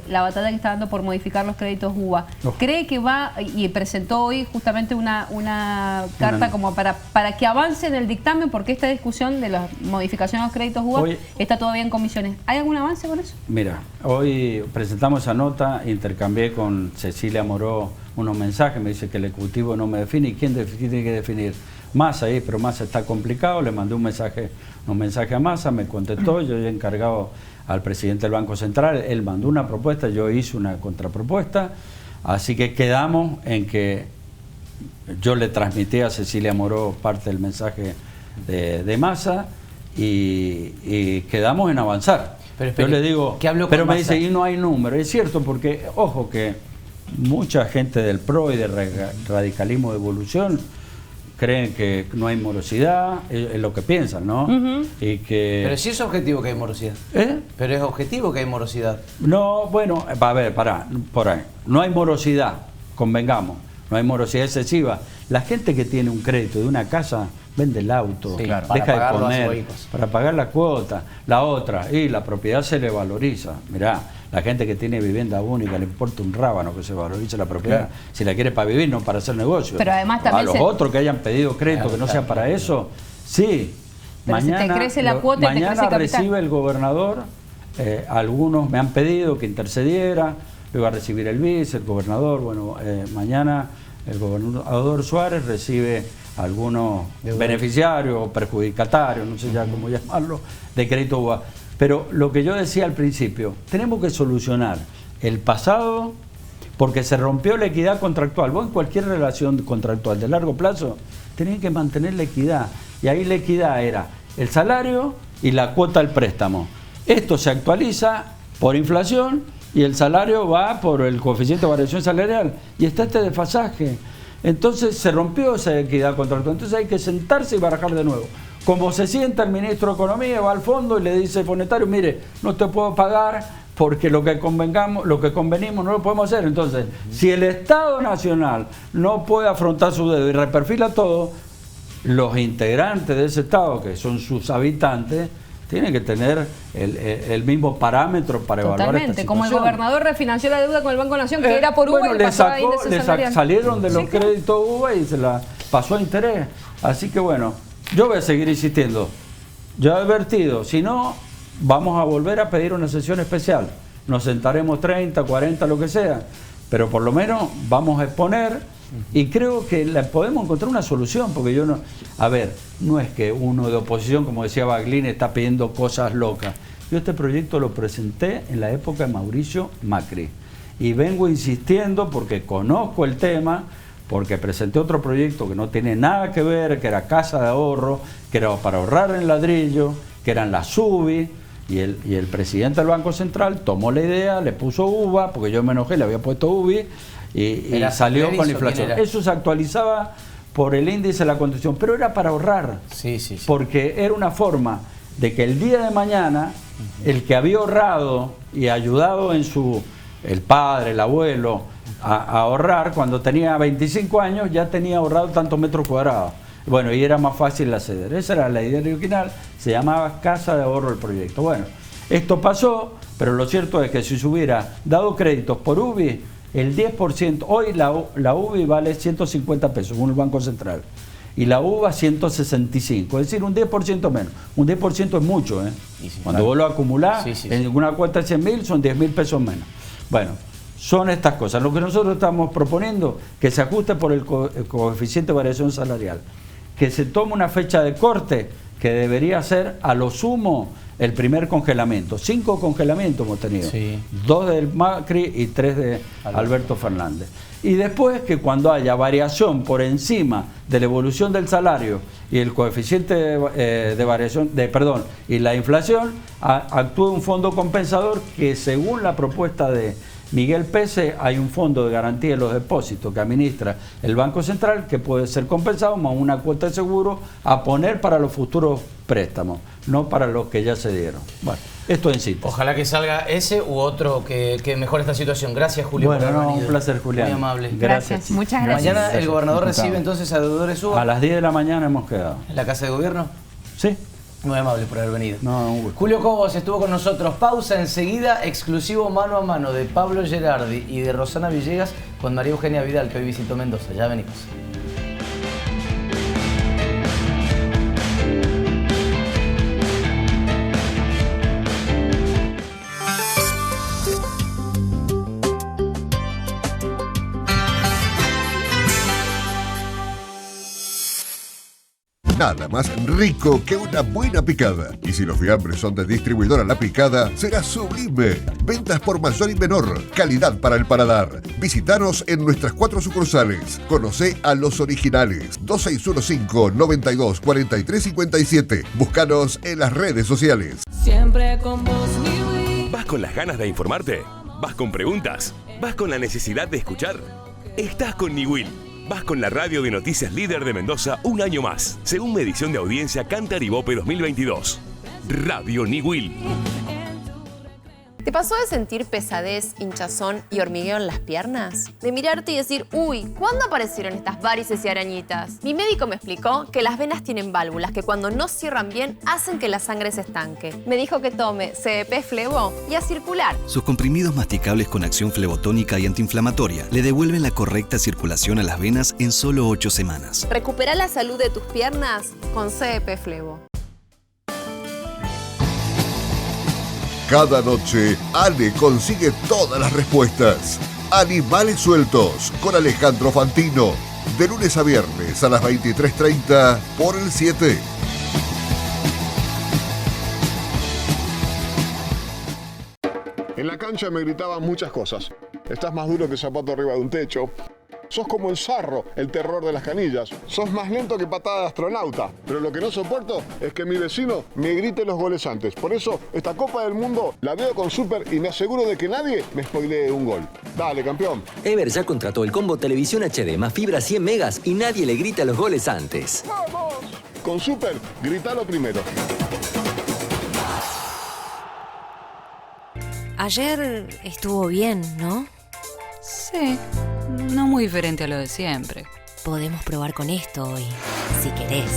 la batalla que está dando por modificar los créditos UBA. ¿Cree que va, y presentó hoy justamente una carta como para que avance en el dictamen, porque esta discusión de la modificación de los créditos UBA está todavía en comisiones? ¿Hay algún avance con eso? Mira, hoy presentamos esa nota, intercambié con Cecilia Moró unos mensajes, me dice que el Ejecutivo no me define. ¿Y quién tiene que definir? Massa, pero Massa está complicado. Le mandé un mensaje a Massa, me contestó, yo he encargado al presidente del Banco Central, él mandó una propuesta, yo hice una contrapropuesta, así que quedamos en que yo le transmití a Cecilia Moró parte del mensaje de Massa y quedamos en avanzar. Pero yo le digo, pero me Massa? dice, y no hay número. Es cierto, porque, ojo, que mucha gente del PRO y del radicalismo de evolución creen que no hay morosidad, es lo que piensan, ¿no? Y que... Pero sí es objetivo que hay morosidad. Pero es objetivo que hay morosidad. No, bueno, a ver, por ahí. No hay morosidad, convengamos. No hay morosidad excesiva. La gente que tiene un crédito de una casa vende el auto, deja de comer, para pagar la cuota. La otra, y la propiedad se le valoriza. Mirá, la gente que tiene vivienda única le importa un rábano que se valorice la propiedad, si la quiere para vivir, no para hacer negocio. Pero además también a los otros que hayan pedido crédito que no sea para eso, sí. Pero mañana, si te crece la cuota, mañana te crece el recibe el gobernador, algunos me han pedido que intercediera, lo iba a recibir el vice, el gobernador. Bueno, mañana el gobernador Suárez recibe algunos beneficiarios o perjudicatarios, no sé ya cómo llamarlo, de crédito UBA. Pero lo que yo decía al principio, tenemos que solucionar el pasado porque se rompió la equidad contractual. Vos en cualquier relación contractual de largo plazo tenés que mantener la equidad. Y ahí la equidad era el salario y la cuota del préstamo. Esto se actualiza por inflación y el salario va por el coeficiente de variación salarial. Y está este desfasaje. Entonces se rompió esa equidad contractual. Entonces hay que sentarse y barajar de nuevo. Como se sienta el ministro de Economía, va al fondo y le dice al monetario, mire, no te puedo pagar porque lo que convenimos no lo podemos hacer. Entonces, si el Estado Nacional no puede afrontar su deuda y reperfila todo, los integrantes de ese Estado, que son sus habitantes, tienen que tener el mismo parámetro para evaluar esta situación. Como el gobernador refinanció la deuda con el Banco Nación, que era por UBA y pasó a índice salarial. Salieron de los créditos UBA y se la pasó a interés. Así que bueno, yo voy a seguir insistiendo. Yo he advertido, si no, vamos a volver a pedir una sesión especial. Nos sentaremos 30, 40, lo que sea, pero por lo menos vamos a exponer y creo que podemos encontrar una solución, porque yo no... A ver, no es que uno de oposición, como decía Baglini, está pidiendo cosas locas. Yo este proyecto lo presenté en la época de Mauricio Macri y vengo insistiendo porque conozco el tema, porque presenté otro proyecto que no tiene nada que ver, que era casa de ahorro, que era para ahorrar en ladrillo, que eran las UBI, y el presidente del Banco Central tomó la idea, le puso UBA, porque yo me enojé, le había puesto UBI, y salió con la inflación. Eso se actualizaba por el índice de la conducción, pero era para ahorrar. Porque era una forma de que el día de mañana el que había ahorrado y ayudado en el padre, el abuelo, a ahorrar, cuando tenía 25 años ya tenía ahorrado tantos metros cuadrados. Bueno, y era más fácil acceder. Esa era la idea original, se llamaba Casa de Ahorro el proyecto. Bueno, esto pasó, pero lo cierto es que si se hubiera dado créditos por UBI, el 10%, hoy la UBI vale 150 pesos, según el Banco Central, y la UVA 165, es decir, un 10% menos. Un 10% es mucho, ¿eh? Cuando vos lo acumulás, en una cuenta de 100.000 son 10.000 pesos menos. Bueno, son estas cosas. Lo que nosotros estamos proponiendo, que se ajuste por el coeficiente de variación salarial, que se tome una fecha de corte que debería ser a lo sumo el primer congelamiento. 5 congelamientos hemos tenido, 2 del Macri y 3 de Alberto Fernández. Y después que cuando haya variación por encima de la evolución del salario y el coeficiente de variación, y la inflación, actúe un fondo compensador que, según la propuesta de Miguel Pese, hay un fondo de garantía de los depósitos que administra el Banco Central que puede ser compensado más una cuota de seguro a poner para los futuros préstamos, no para los que ya se dieron. Bueno, esto en síntesis. Ojalá que salga ese u otro que mejore esta situación. Gracias, Julio. Bueno, por haber venido. Un placer, Julián. Muy amable. Gracias. Muchas gracias. Mañana el gobernador recibe entonces a deudores UBA. A las 10 de la mañana hemos quedado. ¿En la Casa de Gobierno? Sí. Muy amable por haber venido. No, Julio Cobos estuvo con nosotros. Pausa enseguida, exclusivo mano a mano de Pablo Gerardi y de Rosana Villegas con María Eugenia Vidal, que hoy visitó Mendoza. Ya venimos. Nada más rico que una buena picada. Y si los fiambres son de distribuidora La Picada, será sublime. Ventas por mayor y menor. Calidad para el paladar. Visítanos en nuestras 4 sucursales. Conocé a los originales. 2615-924357. Búscanos en las redes sociales. Siempre con vos, Niwi. ¿Vas con las ganas de informarte? ¿Vas con preguntas? ¿Vas con la necesidad de escuchar? Estás con Niwil. Vas con la radio de noticias líder de Mendoza un año más, según medición de audiencia Cantar Ibope 2022. Radio Niwil. ¿Te pasó de sentir pesadez, hinchazón y hormigueo en las piernas? De mirarte y decir, uy, ¿cuándo aparecieron estas varices y arañitas? Mi médico me explicó que las venas tienen válvulas que cuando no cierran bien hacen que la sangre se estanque. Me dijo que tome CDP Flevo y a circular. Sus comprimidos masticables con acción flebotónica y antiinflamatoria le devuelven la correcta circulación a las venas en solo 8 semanas. Recupera la salud de tus piernas con CDP Flevo. Cada noche, Ale consigue todas las respuestas. Animales Sueltos con Alejandro Fantino. De lunes a viernes a las 23:30 por el 7. En la cancha me gritaban muchas cosas. Estás más duro que zapato arriba de un techo. Sos como el Zarro, el terror de las canillas. Sos más lento que patada de astronauta. Pero lo que no soporto es que mi vecino me grite los goles antes. Por eso, esta Copa del Mundo la veo con Super y me aseguro de que nadie me spoilee un gol. Dale, campeón. Ever ya contrató el combo Televisión HD más fibra 100 megas y nadie le grita los goles antes. ¡Vamos! Con Super, gritalo primero. Ayer estuvo bien, ¿no? Sí, no muy diferente a lo de siempre. Podemos probar con esto hoy, si querés.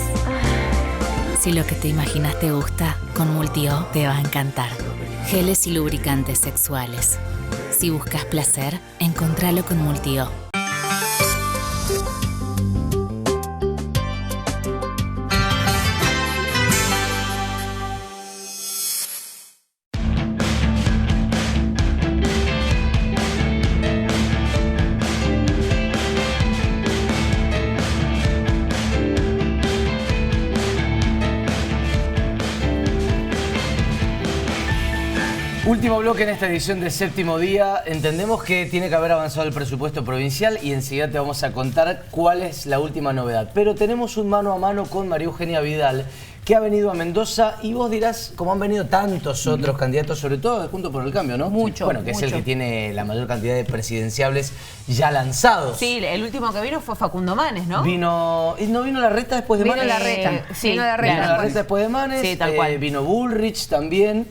Si lo que te imaginas te gusta, con Multio te va a encantar. Geles y lubricantes sexuales. Si buscas placer, encontralo con Multio. Último bloque en esta edición de Séptimo Día. Entendemos que tiene que haber avanzado el presupuesto provincial y enseguida te vamos a contar cuál es la última novedad. Pero tenemos un mano a mano con María Eugenia Vidal, que ha venido a Mendoza, y vos dirás, como han venido tantos otros candidatos, sobre todo de Juntos por el Cambio, ¿no? Mucho. Bueno, que mucho. es el que tiene la mayor cantidad de presidenciables ya lanzados. Sí, el último que vino fue Facundo Manes, ¿no? ¿No vino Larreta después de Manes? Vino Larreta. Sí, vino Vino Larreta después de Manes, Sí, tal cual. vino Bullrich también,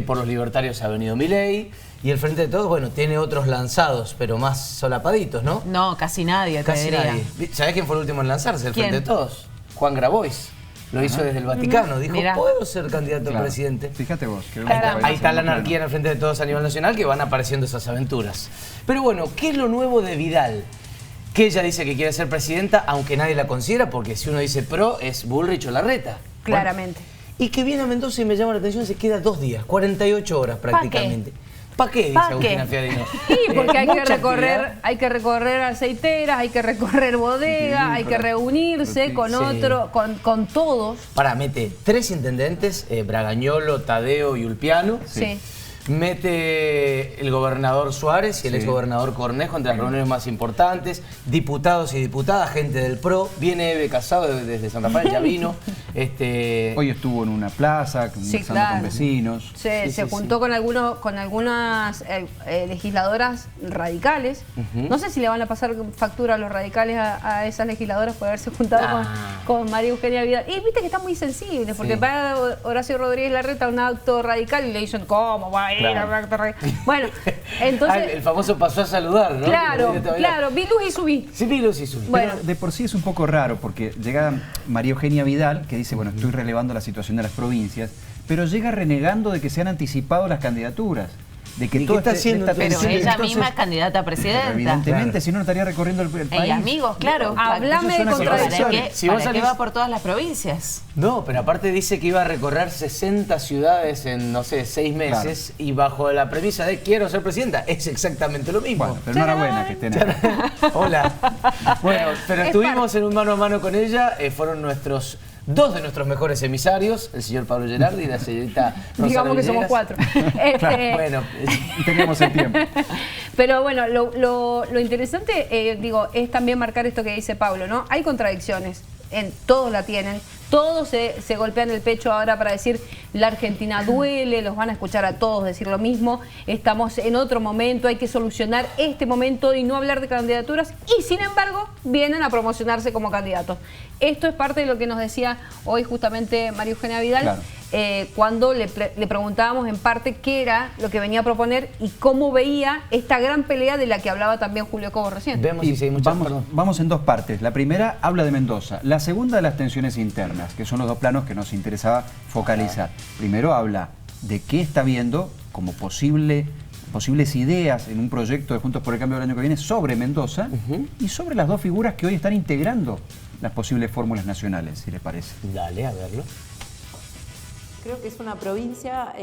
por los libertarios ha venido Milei, y el Frente de Todos, bueno, tiene otros lanzados, pero más solapaditos, ¿no? No, casi nadie, te Casi diría. nadie. ¿Sabés quién fue el último en lanzarse? El ¿Quién? Frente de Todos. Juan Grabois. Lo hizo desde el Vaticano. Dijo, Mirá. ¿puedo ser candidato a presidente? Fíjate vos. Que Ahí está la anarquía en el Frente de Todos a nivel nacional, que van apareciendo esas aventuras. Pero bueno, ¿qué es lo nuevo de Vidal? Que ella dice que quiere ser presidenta, aunque nadie la considera, porque si uno dice pro, es Bullrich o Larreta. Claramente. Bueno, y que viene a Mendoza y me llama la atención, se queda 2 días, 48 horas prácticamente. ¿Para qué? Dice ¿Pa' qué? Agustina Fiadino. Sí, porque hay que Mucha recorrer aceiteras, hay que recorrer bodegas, hay que reunirse con con todos. Mete 3 intendentes, Bragañolo, Tadeo y Ulpiano. Sí. Mete el gobernador Suárez y el exgobernador Cornejo entre las reuniones más importantes, diputados y diputadas, gente del PRO. Viene Eve Casado desde San Rafael, ya vino. Hoy estuvo en una plaza, conversando con vecinos. Se juntó con algunas legisladoras radicales. No sé si le van a pasar factura a los radicales a esas legisladoras por haberse juntado con María Eugenia Vidal. Y viste que están muy sensibles, porque para Horacio Rodríguez Larreta un acto radical y le dicen, ¿cómo va a ir a un acto radical? Bueno, entonces... el famoso pasó a saludar, ¿no? Claro, vi luz y subí. Sí, vi luz y subí. Bueno. Pero de por sí es un poco raro, porque llega María Eugenia Vidal, que dice, bueno, estoy relevando la situación de las provincias, pero llega renegando de que se han anticipado las candidaturas. De que todo está haciendo? Pero ella misma es candidata a presidenta. Evidentemente, si no, no estaría recorriendo el país. Y amigos, claro. Hablame de contradicciones. ¿Para qué va por todas las provincias? No, pero aparte dice que iba a recorrer 60 ciudades en, no sé, 6 meses, y bajo la premisa de quiero ser presidenta. Es exactamente lo mismo. Bueno, pero enhorabuena que estén ahí. Hola. Bueno, pero estuvimos en un mano a mano con ella. Fueron 2 de nuestros mejores emisarios, el señor Pablo Gerardi y la señorita Rosario Digamos que Villegas. somos 4. Bueno, tenemos el tiempo. Pero bueno, lo interesante, es también marcar esto que dice Pablo, ¿no? Hay contradicciones, todos la tienen, todos se golpean el pecho ahora para decir la Argentina duele, los van a escuchar a todos decir lo mismo, estamos en otro momento, hay que solucionar este momento y no hablar de candidaturas, y sin embargo vienen a promocionarse como candidatos. Esto es parte de lo que nos decía hoy justamente María Eugenia Vidal, claro. Cuando le preguntábamos en parte qué era lo que venía a proponer y cómo veía esta gran pelea de la que hablaba también Julio Cobo recién. Vamos en 2 partes. La primera habla de Mendoza, la segunda de las tensiones internas, que son los 2 planos que nos interesaba focalizar. Primero habla de qué está viendo como posibles ideas en un proyecto de Juntos por el Cambio del año que viene sobre Mendoza y sobre las 2 figuras que hoy están integrando las posibles fórmulas nacionales, si les parece. Dale, a verlo. Creo que es una provincia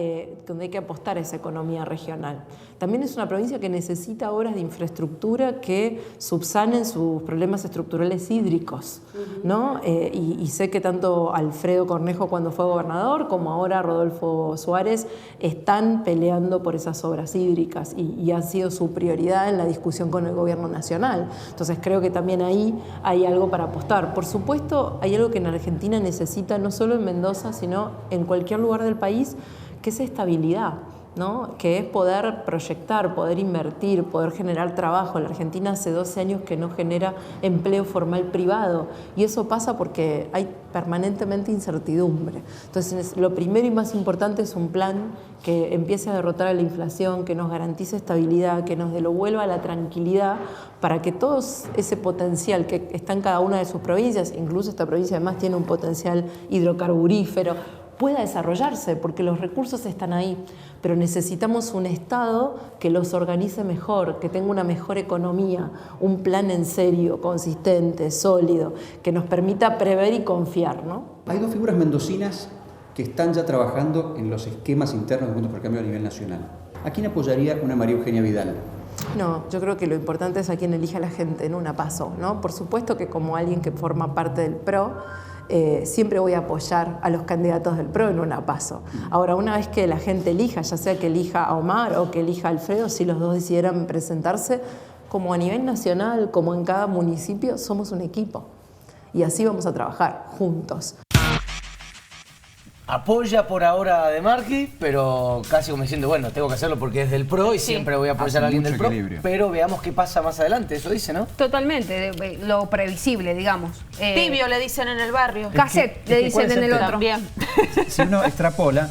donde hay que apostar a esa economía regional. También es una provincia que necesita obras de infraestructura que subsanen sus problemas estructurales hídricos, ¿no? Y sé que tanto Alfredo Cornejo cuando fue gobernador como ahora Rodolfo Suárez están peleando por esas obras hídricas y ha sido su prioridad en la discusión con el gobierno nacional. Entonces creo que también ahí hay algo para apostar. Por supuesto, hay algo que en Argentina necesita, no solo en Mendoza, sino en cualquier lugar del país, que es estabilidad, ¿no? Que es poder proyectar, poder invertir, poder generar trabajo. La Argentina hace 12 años que no genera empleo formal privado y eso pasa porque hay permanentemente incertidumbre. Entonces, lo primero y más importante es un plan que empiece a derrotar a la inflación, que nos garantice estabilidad, que nos devuelva la tranquilidad para que todo ese potencial que está en cada una de sus provincias, incluso esta provincia además tiene un potencial hidrocarburífero, pueda desarrollarse, porque los recursos están ahí, pero necesitamos un Estado que los organice mejor, que tenga una mejor economía, un plan en serio, consistente, sólido, que nos permita prever y confiar, ¿no? Hay 2 figuras mendocinas que están ya trabajando en los esquemas internos de Juntos por el Cambio a nivel nacional. ¿A quién apoyaría una María Eugenia Vidal? No, yo creo que lo importante es a quién elija la gente en una PASO, ¿no? Por supuesto que como alguien que forma parte del PRO, siempre voy a apoyar a los candidatos del PRO en una PASO. Ahora, una vez que la gente elija, ya sea que elija a Omar o que elija a Alfredo, si los 2 decidieran presentarse, como a nivel nacional, como en cada municipio, somos un equipo. Y así vamos a trabajar juntos. apoya por ahora a De Marchi, pero casi como diciendo, bueno, tengo que hacerlo porque es del PRO y siempre voy a apoyar a alguien del PRO. Pero veamos qué pasa más adelante, eso dice, ¿no? Totalmente, lo previsible, digamos. Tibio le dicen en el barrio. Cassette le dicen en el otro. También. Si uno extrapola,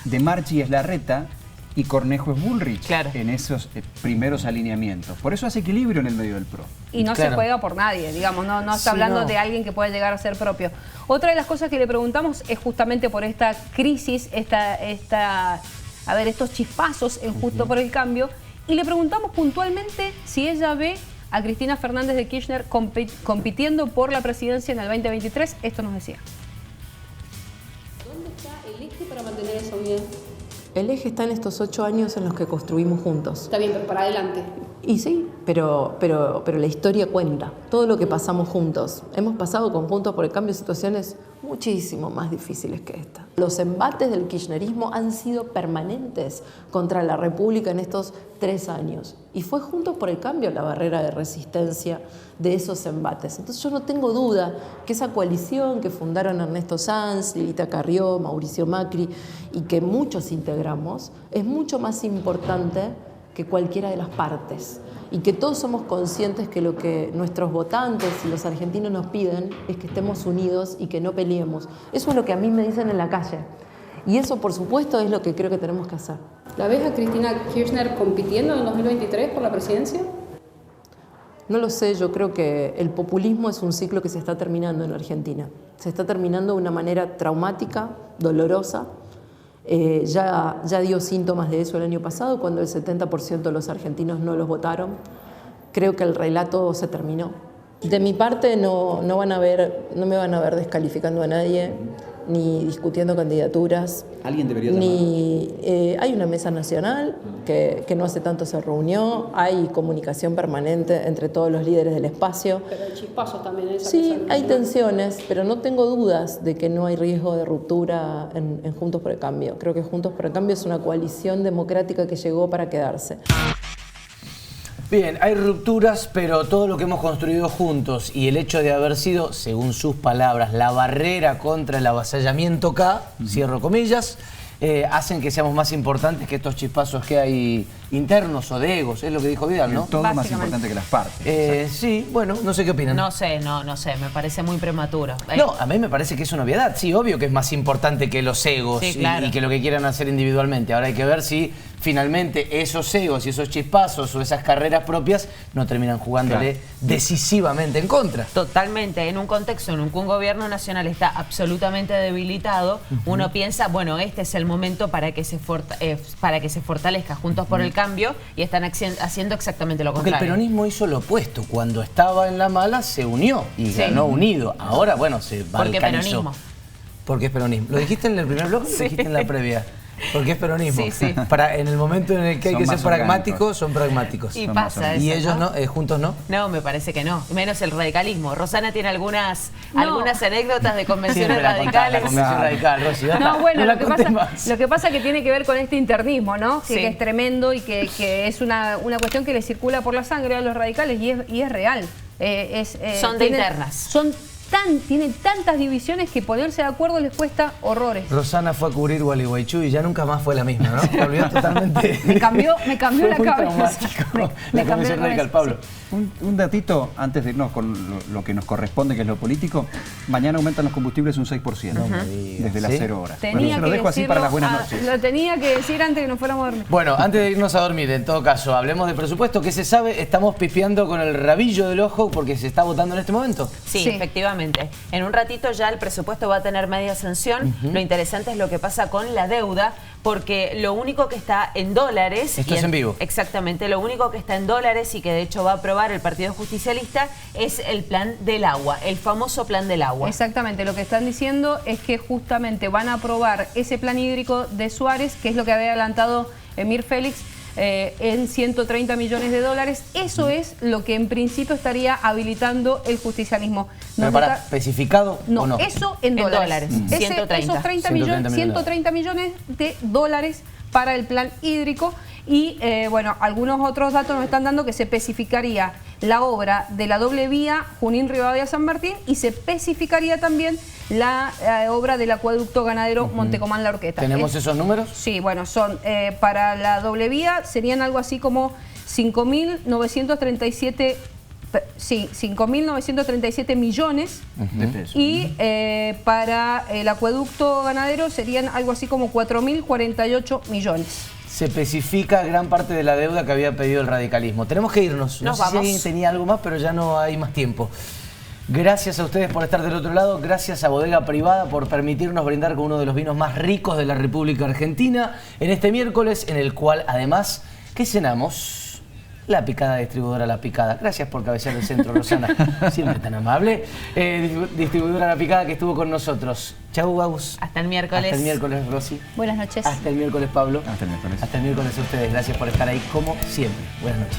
De Marchi es Larreta y Cornejo es Bullrich en esos primeros alineamientos. Por eso hace equilibrio en el medio del PRO. Y no se juega por nadie, digamos, no está hablando de alguien que puede llegar a ser propio. Otra de las cosas que le preguntamos es justamente por esta crisis, estos chispazos en Justo por el Cambio, y le preguntamos puntualmente si ella ve a Cristina Fernández de Kirchner compitiendo por la presidencia en el 2023. Esto nos decía. ¿Dónde está el eje para mantener esa unidad? El eje está en estos 8 años en los que construimos juntos. Está bien, pero para adelante. Y sí, pero la historia cuenta. Todo lo que pasamos juntos. Hemos pasado con Juntos por el Cambio situaciones muchísimo más difíciles que esta. Los embates del kirchnerismo han sido permanentes contra la República en estos 3 años. Y fue Juntos por el Cambio la barrera de resistencia de esos embates. Entonces yo no tengo duda que esa coalición que fundaron Ernesto Sanz, Lilita Carrió, Mauricio Macri y que muchos integramos es mucho más importante que cualquiera de las partes. Y que todos somos conscientes que lo que nuestros votantes y los argentinos nos piden es que estemos unidos y que no peleemos. Eso es lo que a mí me dicen en la calle. Y eso, por supuesto, es lo que creo que tenemos que hacer. ¿La ves a Cristina Kirchner compitiendo en 2023 por la presidencia? No lo sé, yo creo que el populismo es un ciclo que se está terminando en Argentina. Se está terminando de una manera traumática, dolorosa. Ya dio síntomas de eso el año pasado, cuando el 70% de los argentinos no los votaron. Creo que el relato se terminó. De mi parte no me van a ver descalificando a nadie, ni discutiendo candidaturas. ¿Alguien debería llamar? Hay una mesa nacional que no hace tanto se reunió, hay comunicación permanente entre todos los líderes del espacio. Pero hay chispazos también en esa Sí, mesa hay nacional. tensiones, pero no tengo dudas de que no hay riesgo de ruptura en Juntos por el Cambio. Creo que Juntos por el Cambio es una coalición democrática que llegó para quedarse. Bien, hay rupturas, pero todo lo que hemos construido juntos y el hecho de haber sido, según sus palabras, la barrera contra el avasallamiento K, cierro comillas, hacen que seamos más importantes que estos chispazos que hay internos o de egos, es lo que dijo Vidal, ¿no? Todo más importante que las partes. Sí, bueno, no sé qué opinan. No sé, me parece muy prematuro. No, a mí me parece que es una obviedad. Sí, obvio que es más importante que los egos y que lo que quieran hacer individualmente. Ahora hay que ver si finalmente esos egos y esos chispazos o esas carreras propias no terminan jugándole decisivamente en contra. Totalmente. En un contexto en un que un gobierno nacional está absolutamente debilitado, uno piensa, bueno, este es el momento para que se fortalezca Juntos por el Cambio, y están haciendo exactamente lo Porque contrario. el peronismo hizo lo opuesto. Cuando estaba en la mala se unió y ganó unido. Ahora, bueno, se balcanizó. Porque peronismo. Porque es peronismo. ¿Lo dijiste en el primer bloque o lo dijiste en la previa? Porque es peronismo. Sí, sí. En el momento en el que hay que ser pragmáticos, son pragmáticos. Y pasa eso, ¿Y ellos ¿no? Juntos no? No, me parece que no. Menos el radicalismo. Rosana tiene algunas anécdotas de convenciones radicales. La convención radical, Rosy. No, bueno, no lo que pasa es que tiene que ver con este internismo, ¿no? Sí. Que es tremendo y que es una cuestión que le circula por la sangre a los radicales y es real. Son internas. Tienen tantas divisiones que ponerse de acuerdo les cuesta horrores. Rosana fue a cubrir Gualeguaychú y ya nunca más fue la misma, ¿no? Se olvidó totalmente. Me cambió la Fue muy cabeza. traumático. Me La cambió convención la radical, cabeza. Pablo. Un datito antes de irnos con lo que nos corresponde, que es lo político. Mañana aumentan los combustibles un 6%, desde las 0 horas. Tenía Bueno, se lo dejo así para las buenas noches. Lo tenía que decir antes que nos fuéramos a dormir. Bueno, antes de irnos a dormir, en todo caso, hablemos de presupuesto. ¿Qué se sabe? Estamos pifiando con el rabillo del ojo porque se está votando en este momento. Sí, efectivamente. En un ratito ya el presupuesto va a tener media sanción. Lo interesante es lo que pasa con la deuda, porque lo único que está en dólares... Esto es en vivo. Exactamente, lo único que está en dólares y que de hecho va a aprobar el Partido Justicialista es el plan del agua, el famoso plan del agua. Exactamente, lo que están diciendo es que justamente van a aprobar ese plan hídrico de Suárez, que es lo que había adelantado Emir Félix, en 130 millones de dólares. Eso es lo que en principio estaría habilitando el justicialismo. ¿Pero para especificado o no? Eso en dólares. 130. Esos 130 millones de dólares para el plan hídrico. Y bueno, algunos otros datos nos están dando que se especificaría la obra de la doble vía Junín-Rivadavia-San Martín y se especificaría también la obra del acueducto ganadero Montecomán-La Horqueta. ¿Tenemos esos números? Sí, bueno, son para la doble vía serían algo así como 5.937 millones de pesos. y para el acueducto ganadero serían algo así como 4.048 millones. Se especifica gran parte de la deuda que había pedido el radicalismo. Tenemos que irnos. No sé si alguien tenía algo más, pero ya no hay más tiempo. Gracias a ustedes por estar del otro lado. Gracias a Bodega Privada por permitirnos brindar con uno de los vinos más ricos de la República Argentina en este miércoles, en el cual además, ¿qué cenamos? La Picada, distribuidora La Picada. Gracias por cabecear el centro, Rosana. Siempre tan amable. Distribuidora La Picada que estuvo con nosotros. Chau, Agus. Hasta el miércoles. Hasta el miércoles, Rosy. Buenas noches. Hasta el miércoles, Pablo. Hasta el miércoles. Hasta el miércoles a ustedes. Gracias por estar ahí como siempre. Buenas noches.